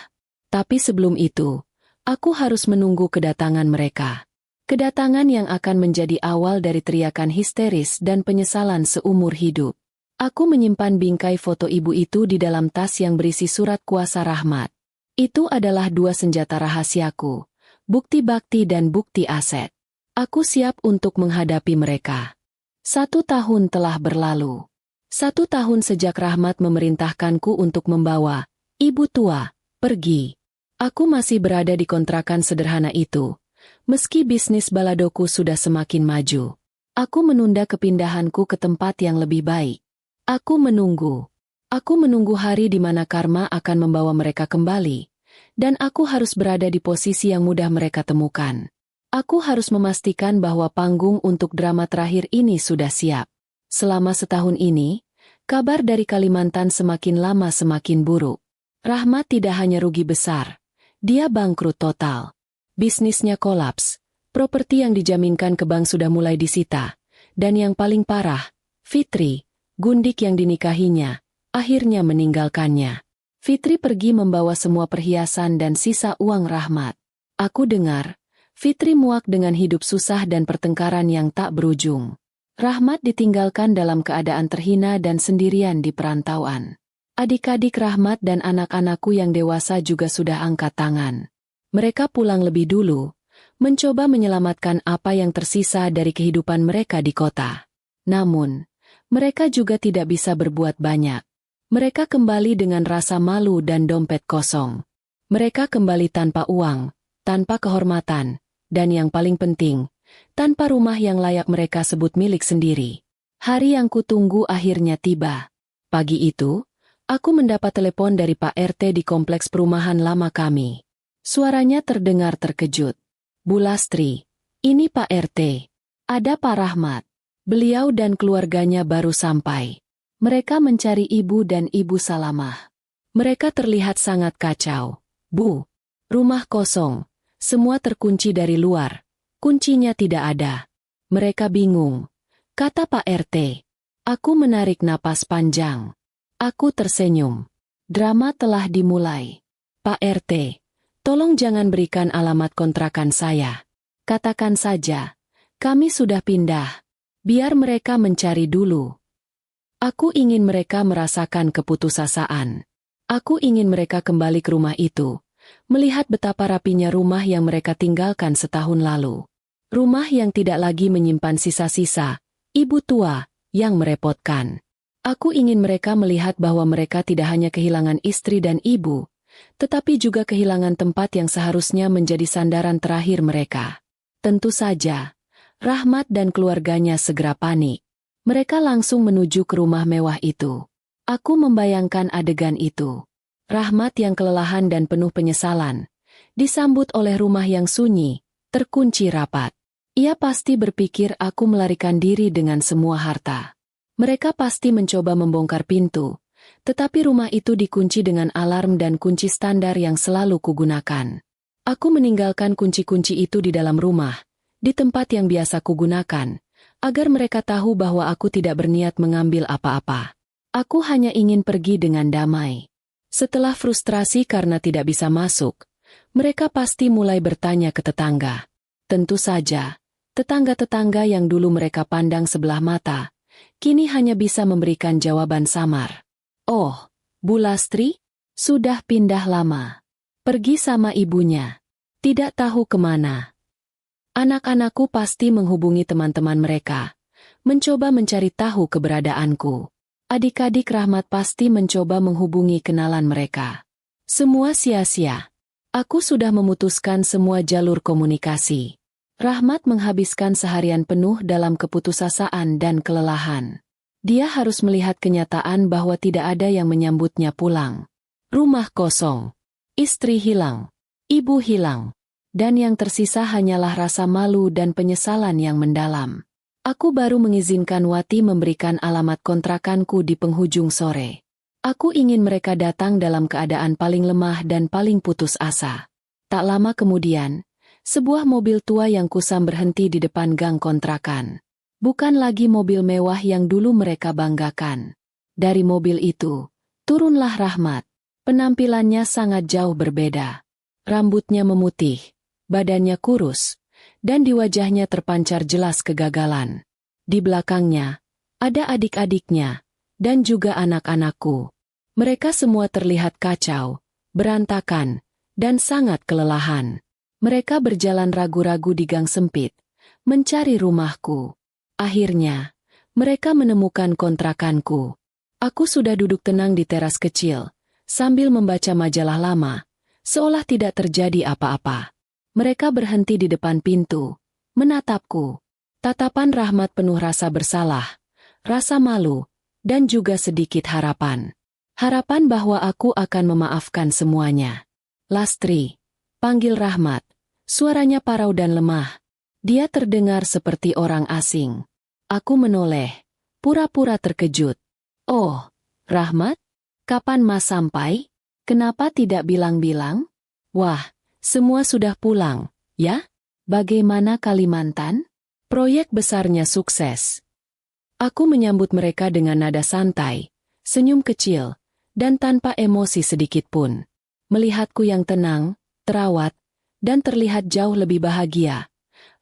Tapi sebelum itu, aku harus menunggu kedatangan mereka. Kedatangan yang akan menjadi awal dari teriakan histeris dan penyesalan seumur hidup. Aku menyimpan bingkai foto ibu itu di dalam tas yang berisi surat kuasa Rahmat. Itu adalah 2 senjata rahasiaku, bukti bakti dan bukti aset. Aku siap untuk menghadapi mereka. 1 tahun telah berlalu. 1 tahun sejak Rahmat memerintahkanku untuk membawa ibu tua pergi. Aku masih berada di kontrakan sederhana itu. Meski bisnis baladoku sudah semakin maju, aku menunda kepindahanku ke tempat yang lebih baik. Aku menunggu. Aku menunggu hari di mana karma akan membawa mereka kembali, dan aku harus berada di posisi yang mudah mereka temukan. Aku harus memastikan bahwa panggung untuk drama terakhir ini sudah siap. Selama setahun ini, kabar dari Kalimantan semakin lama semakin buruk. Rahmat tidak hanya rugi besar, dia bangkrut total. Bisnisnya kolaps, properti yang dijaminkan ke bank sudah mulai disita, dan yang paling parah, Fitri, gundik yang dinikahinya, akhirnya meninggalkannya. Fitri pergi membawa semua perhiasan dan sisa uang Rahmat. Aku dengar, Fitri muak dengan hidup susah dan pertengkaran yang tak berujung. Rahmat ditinggalkan dalam keadaan terhina dan sendirian di perantauan. Adik-adik Rahmat dan anak-anakku yang dewasa juga sudah angkat tangan. Mereka pulang lebih dulu, mencoba menyelamatkan apa yang tersisa dari kehidupan mereka di kota. Namun, mereka juga tidak bisa berbuat banyak. Mereka kembali dengan rasa malu dan dompet kosong. Mereka kembali tanpa uang, tanpa kehormatan, dan yang paling penting, tanpa rumah yang layak mereka sebut milik sendiri. Hari yang kutunggu akhirnya tiba. Pagi itu, aku mendapat telepon dari Pak RT di kompleks perumahan lama kami. Suaranya terdengar terkejut. Bu Lastri, ini Pak RT. Ada Pak Rahmat. Beliau dan keluarganya baru sampai. Mereka mencari ibu dan Ibu Salamah. Mereka terlihat sangat kacau. Bu, rumah kosong. Semua terkunci dari luar. Kuncinya tidak ada. Mereka bingung, kata Pak RT. Aku menarik napas panjang. Aku tersenyum. Drama telah dimulai. Pak RT, tolong jangan berikan alamat kontrakan saya. Katakan saja, kami sudah pindah. Biar mereka mencari dulu. Aku ingin mereka merasakan keputusasaan. Aku ingin mereka kembali ke rumah itu, melihat betapa rapinya rumah yang mereka tinggalkan setahun lalu. Rumah yang tidak lagi menyimpan sisa-sisa, ibu tua, yang merepotkan. Aku ingin mereka melihat bahwa mereka tidak hanya kehilangan istri dan ibu, tetapi juga kehilangan tempat yang seharusnya menjadi sandaran terakhir mereka. Tentu saja, Rahmat dan keluarganya segera panik. Mereka langsung menuju ke rumah mewah itu. Aku membayangkan adegan itu. Rahmat yang kelelahan dan penuh penyesalan, disambut oleh rumah yang sunyi, terkunci rapat. Ia pasti berpikir aku melarikan diri dengan semua harta. Mereka pasti mencoba membongkar pintu, tetapi rumah itu dikunci dengan alarm dan kunci standar yang selalu kugunakan. Aku meninggalkan kunci-kunci itu di dalam rumah, di tempat yang biasa kugunakan, agar mereka tahu bahwa aku tidak berniat mengambil apa-apa. Aku hanya ingin pergi dengan damai. Setelah frustrasi karena tidak bisa masuk, mereka pasti mulai bertanya ke tetangga. Tentu saja, tetangga-tetangga yang dulu mereka pandang sebelah mata, kini hanya bisa memberikan jawaban samar. Oh, Bu Lastri? Sudah pindah lama. Pergi sama ibunya. Tidak tahu kemana. Anak-anakku pasti menghubungi teman-teman mereka, mencoba mencari tahu keberadaanku. Adik-adik Rahmat pasti mencoba menghubungi kenalan mereka. Semua sia-sia. Aku sudah memutuskan semua jalur komunikasi. Rahmat menghabiskan seharian penuh dalam keputusasaan dan kelelahan. Dia harus melihat kenyataan bahwa tidak ada yang menyambutnya pulang. Rumah kosong. Istri hilang. Ibu hilang. Dan yang tersisa hanyalah rasa malu dan penyesalan yang mendalam. Aku baru mengizinkan Wati memberikan alamat kontrakanku di penghujung sore. Aku ingin mereka datang dalam keadaan paling lemah dan paling putus asa. Tak lama kemudian, sebuah mobil tua yang kusam berhenti di depan gang kontrakan. Bukan lagi mobil mewah yang dulu mereka banggakan. Dari mobil itu, turunlah Rahmat. Penampilannya sangat jauh berbeda. Rambutnya memutih, badannya kurus, dan di wajahnya terpancar jelas kegagalan. Di belakangnya, ada adik-adiknya, dan juga anak-anakku. Mereka semua terlihat kacau, berantakan, dan sangat kelelahan. Mereka berjalan ragu-ragu di gang sempit, mencari rumahku. Akhirnya, mereka menemukan kontrakanku. Aku sudah duduk tenang di teras kecil, sambil membaca majalah lama, seolah tidak terjadi apa-apa. Mereka berhenti di depan pintu, menatapku. Tatapan Rahmat penuh rasa bersalah, rasa malu, dan juga sedikit harapan. Harapan bahwa aku akan memaafkan semuanya. Lastri, panggil Rahmat. Suaranya parau dan lemah. Dia terdengar seperti orang asing. Aku menoleh, pura-pura terkejut. Oh, Rahmat? Kapan Mas sampai? Kenapa tidak bilang-bilang? Wah, semua sudah pulang, ya? Bagaimana Kalimantan? Proyek besarnya sukses. Aku menyambut mereka dengan nada santai, senyum kecil, dan tanpa emosi sedikit pun. Melihatku yang tenang, terawat, dan terlihat jauh lebih bahagia,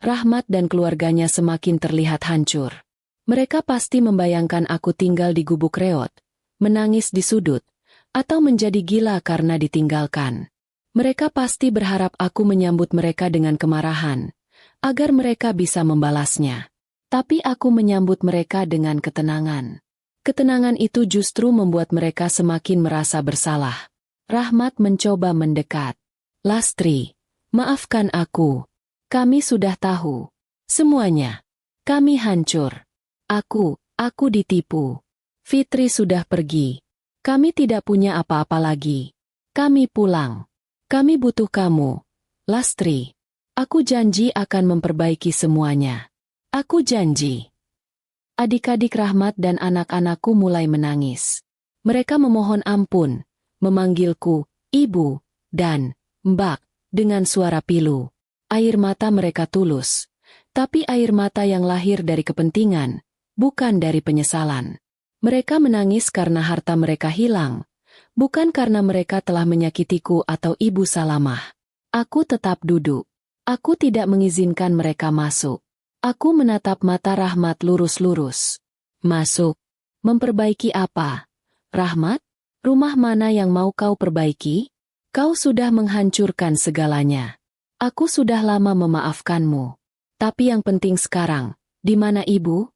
Rahmat dan keluarganya semakin terlihat hancur. Mereka pasti membayangkan aku tinggal di gubuk reot, menangis di sudut, atau menjadi gila karena ditinggalkan. Mereka pasti berharap aku menyambut mereka dengan kemarahan, agar mereka bisa membalasnya. Tapi aku menyambut mereka dengan ketenangan. Ketenangan itu justru membuat mereka semakin merasa bersalah. Rahmat mencoba mendekat. Lastri, maafkan aku. Kami sudah tahu. Semuanya. Kami hancur. Aku ditipu. Fitri sudah pergi. Kami tidak punya apa-apa lagi. Kami pulang. Kami butuh kamu, Lastri. Aku janji akan memperbaiki semuanya. Aku janji. Adik-adik Rahmat dan anak-anakku mulai menangis. Mereka memohon ampun, memanggilku, Ibu, dan Mbak, dengan suara pilu. Air mata mereka tulus, tapi air mata yang lahir dari kepentingan, bukan dari penyesalan. Mereka menangis karena harta mereka hilang, bukan karena mereka telah menyakitiku atau Ibu Salamah. Aku tetap duduk. Aku tidak mengizinkan mereka masuk. Aku menatap mata Rahmat lurus-lurus. Masuk. Memperbaiki apa? Rahmat, rumah mana yang mau kau perbaiki? Kau sudah menghancurkan segalanya. Aku sudah lama memaafkanmu. Tapi yang penting sekarang, di mana Ibu?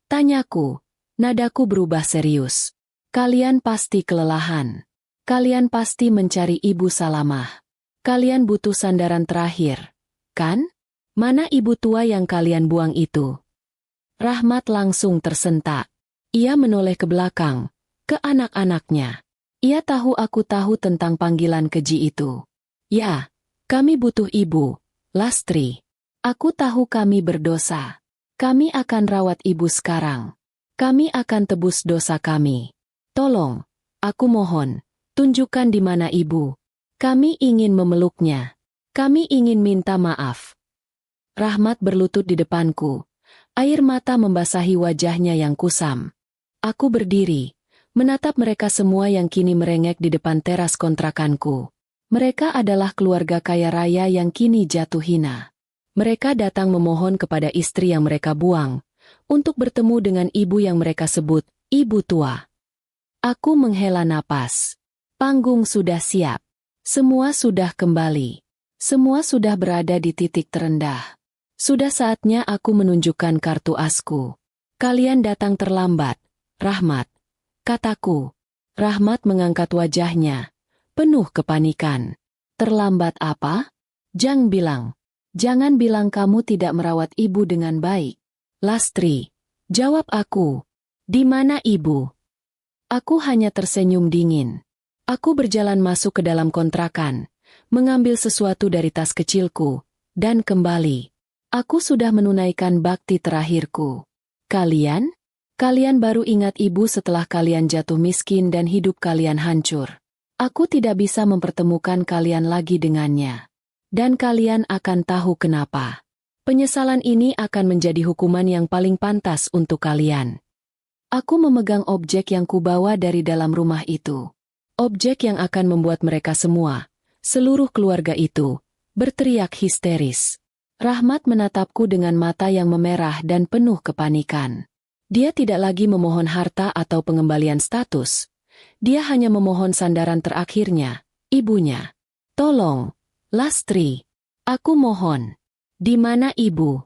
Tanyaku. Nadaku berubah serius. Kalian pasti kelelahan. Kalian pasti mencari Ibu Salamah. Kalian butuh sandaran terakhir. Kan? Mana ibu tua yang kalian buang itu? Rahmat langsung tersentak. Ia menoleh ke belakang, ke anak-anaknya. Ia tahu aku tahu tentang panggilan keji itu. Ya, kami butuh Ibu, Lastri. Aku tahu kami berdosa. Kami akan rawat Ibu sekarang. Kami akan tebus dosa kami. Tolong, aku mohon, tunjukkan di mana Ibu. Kami ingin memeluknya. Kami ingin minta maaf. Rahmat berlutut di depanku. Air mata membasahi wajahnya yang kusam. Aku berdiri, menatap mereka semua yang kini merengek di depan teras kontrakanku. Mereka adalah keluarga kaya raya yang kini jatuh hina. Mereka datang memohon kepada istri yang mereka buang, untuk bertemu dengan ibu yang mereka sebut, ibu tua. Aku menghela napas. Panggung sudah siap. Semua sudah kembali. Semua sudah berada di titik terendah. Sudah saatnya aku menunjukkan kartu asku. Kalian datang terlambat, Rahmat. Kataku. Rahmat mengangkat wajahnya, penuh kepanikan. Terlambat apa? Jangan bilang kamu tidak merawat ibu dengan baik. Lastri, jawab aku. Di mana ibu? Aku hanya tersenyum dingin. Aku berjalan masuk ke dalam kontrakan, mengambil sesuatu dari tas kecilku, dan kembali. Aku sudah menunaikan bakti terakhirku. Kalian baru ingat ibu setelah kalian jatuh miskin dan hidup kalian hancur. Aku tidak bisa mempertemukan kalian lagi dengannya. Dan kalian akan tahu kenapa. Penyesalan ini akan menjadi hukuman yang paling pantas untuk kalian. Aku memegang objek yang kubawa dari dalam rumah itu. Objek yang akan membuat mereka semua, seluruh keluarga itu, berteriak histeris. Rahmat menatapku dengan mata yang memerah dan penuh kepanikan. Dia tidak lagi memohon harta atau pengembalian status. Dia hanya memohon sandaran terakhirnya, ibunya. Tolong, Lastri. Aku mohon. Di mana ibu?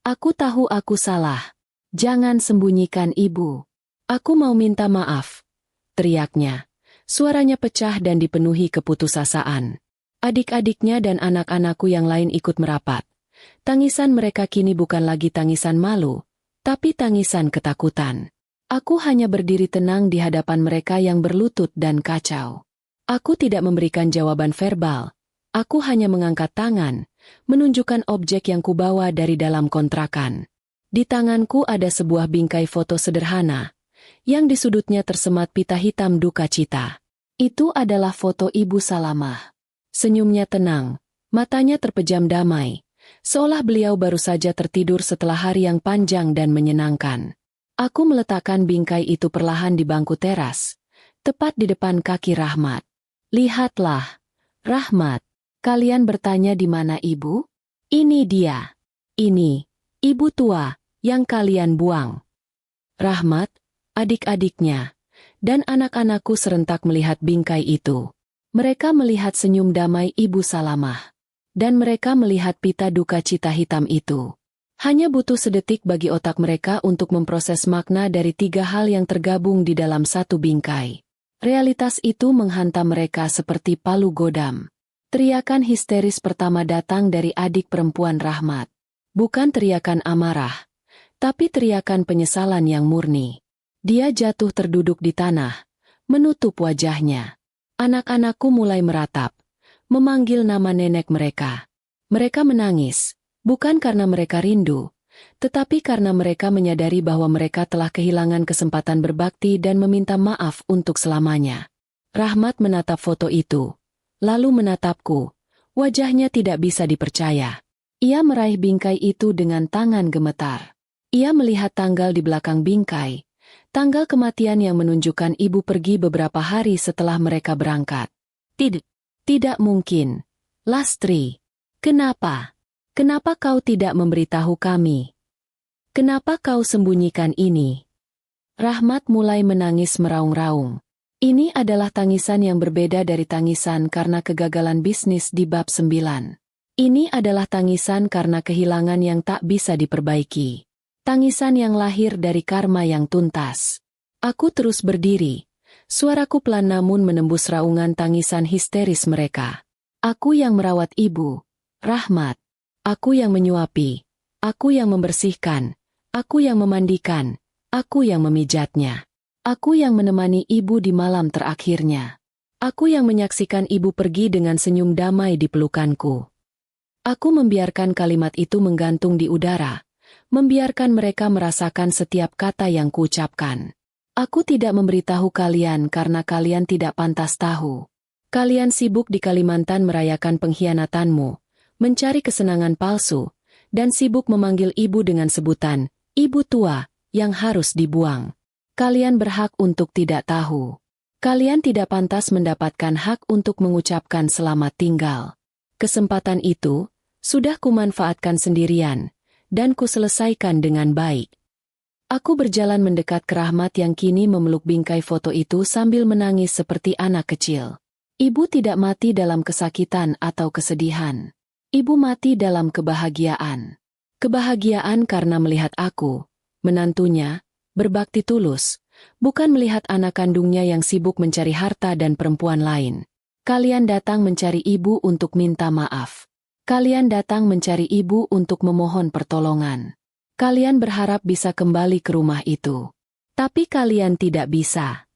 Aku tahu aku salah. Jangan sembunyikan ibu. Aku mau minta maaf. Teriaknya. Suaranya pecah dan dipenuhi keputusasaan. Adik-adiknya dan anak-anakku yang lain ikut merapat. Tangisan mereka kini bukan lagi tangisan malu, tapi tangisan ketakutan. Aku hanya berdiri tenang di hadapan mereka yang berlutut dan kacau. Aku tidak memberikan jawaban verbal. Aku hanya mengangkat tangan, menunjukkan objek yang kubawa dari dalam kontrakan. Di tanganku ada sebuah bingkai foto sederhana, yang di sudutnya tersemat pita hitam duka cita. Itu adalah foto Ibu Salamah. Senyumnya tenang, matanya terpejam damai, seolah beliau baru saja tertidur setelah hari yang panjang dan menyenangkan. Aku meletakkan bingkai itu perlahan di bangku teras, tepat di depan kaki Rahmat. Lihatlah, Rahmat, kalian bertanya di mana ibu? Ini dia. Ini, ibu tua, yang kalian buang. Rahmat, adik-adiknya, dan anak-anakku serentak melihat bingkai itu. Mereka melihat senyum damai Ibu Salamah. Dan mereka melihat pita duka cita hitam itu. Hanya butuh sedetik bagi otak mereka untuk memproses makna dari tiga hal yang tergabung di dalam satu bingkai. Realitas itu menghantam mereka seperti palu godam. Teriakan histeris pertama datang dari adik perempuan Rahmat. Bukan teriakan amarah, tapi teriakan penyesalan yang murni. Dia jatuh terduduk di tanah, menutup wajahnya. Anak-anakku mulai meratap, memanggil nama nenek mereka. Mereka menangis, bukan karena mereka rindu, tetapi karena mereka menyadari bahwa mereka telah kehilangan kesempatan berbakti dan meminta maaf untuk selamanya. Rahmat menatap foto itu, lalu menatapku. Wajahnya tidak bisa dipercaya. Ia meraih bingkai itu dengan tangan gemetar. Ia melihat tanggal di belakang bingkai, tanggal kematian yang menunjukkan ibu pergi beberapa hari setelah mereka berangkat. Tidak mungkin. Lastri, kenapa? Kenapa kau tidak memberitahu kami? Kenapa kau sembunyikan ini? Rahmat mulai menangis meraung-raung. Ini adalah tangisan yang berbeda dari tangisan karena kegagalan bisnis di bab 9. Ini adalah tangisan karena kehilangan yang tak bisa diperbaiki. Tangisan yang lahir dari karma yang tuntas. Aku terus berdiri. Suaraku pelan namun menembus raungan tangisan histeris mereka. Aku yang merawat ibu, Rahmat. Aku yang menyuapi. Aku yang membersihkan. Aku yang memandikan. Aku yang memijatnya. Aku yang menemani ibu di malam terakhirnya. Aku yang menyaksikan ibu pergi dengan senyum damai di pelukanku. Aku membiarkan kalimat itu menggantung di udara, membiarkan mereka merasakan setiap kata yang kuucapkan. Aku tidak memberitahu kalian karena kalian tidak pantas tahu. Kalian sibuk di Kalimantan merayakan pengkhianatanmu, mencari kesenangan palsu, dan sibuk memanggil ibu dengan sebutan, ibu tua, yang harus dibuang. Kalian berhak untuk tidak tahu. Kalian tidak pantas mendapatkan hak untuk mengucapkan selamat tinggal. Kesempatan itu sudah kumanfaatkan sendirian, dan kuselesaikan dengan baik. Aku berjalan mendekat ke Rahmat yang kini memeluk bingkai foto itu sambil menangis seperti anak kecil. Ibu tidak mati dalam kesakitan atau kesedihan. Ibu mati dalam kebahagiaan. Kebahagiaan karena melihat aku, menantunya, berbakti tulus, bukan melihat anak kandungnya yang sibuk mencari harta dan perempuan lain. Kalian datang mencari ibu untuk minta maaf. Kalian datang mencari ibu untuk memohon pertolongan. Kalian berharap bisa kembali ke rumah itu. Tapi kalian tidak bisa.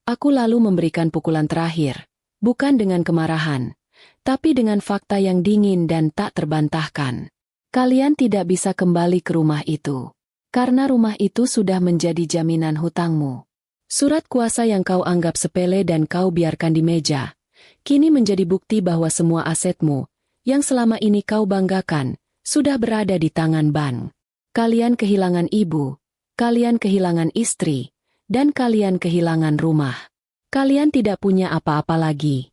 Aku lalu memberikan pukulan terakhir, bukan dengan kemarahan, tapi dengan fakta yang dingin dan tak terbantahkan. Kalian tidak bisa kembali ke rumah itu. Karena rumah itu sudah menjadi jaminan hutangmu. Surat kuasa yang kau anggap sepele dan kau biarkan di meja, kini menjadi bukti bahwa semua asetmu, yang selama ini kau banggakan, sudah berada di tangan bank. Kalian kehilangan ibu, kalian kehilangan istri, dan kalian kehilangan rumah. Kalian tidak punya apa-apa lagi.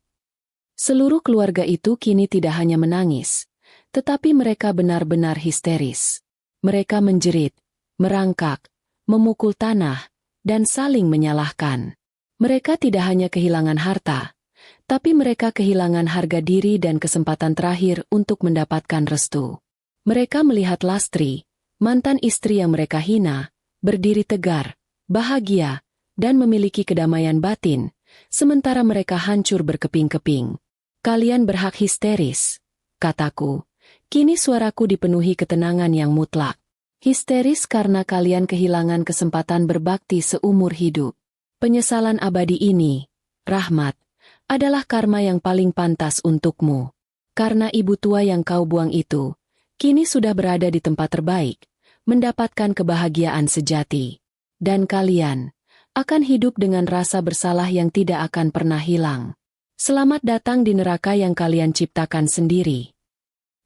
Seluruh keluarga itu kini tidak hanya menangis, tetapi mereka benar-benar histeris. Mereka menjerit, merangkak, memukul tanah, dan saling menyalahkan. Mereka tidak hanya kehilangan harta, tapi mereka kehilangan harga diri dan kesempatan terakhir untuk mendapatkan restu. Mereka melihat Lastri, mantan istri yang mereka hina, berdiri tegar, bahagia, dan memiliki kedamaian batin, sementara mereka hancur berkeping-keping. Kalian berhak histeris, kataku. Kini suaraku dipenuhi ketenangan yang mutlak. Histeris karena kalian kehilangan kesempatan berbakti seumur hidup. Penyesalan abadi ini, Rahmat, adalah karma yang paling pantas untukmu. Karena ibu tua yang kau buang itu, kini sudah berada di tempat terbaik, mendapatkan kebahagiaan sejati. Dan kalian akan hidup dengan rasa bersalah yang tidak akan pernah hilang. Selamat datang di neraka yang kalian ciptakan sendiri.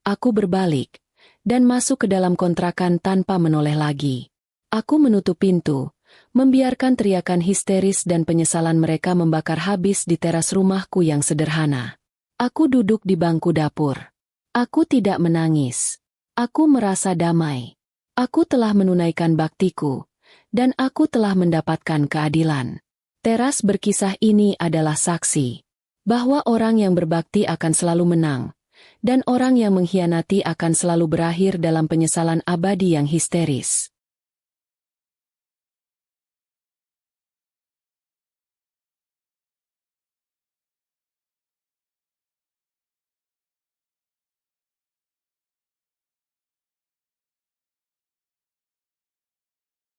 Aku berbalik dan masuk ke dalam kontrakan tanpa menoleh lagi. Aku menutup pintu, membiarkan teriakan histeris dan penyesalan mereka membakar habis di teras rumahku yang sederhana. Aku duduk di bangku dapur. Aku tidak menangis. Aku merasa damai. Aku telah menunaikan baktiku, dan aku telah mendapatkan keadilan. Teras berkisah ini adalah saksi bahwa orang yang berbakti akan selalu menang, dan orang yang mengkhianati akan selalu berakhir dalam penyesalan abadi yang histeris.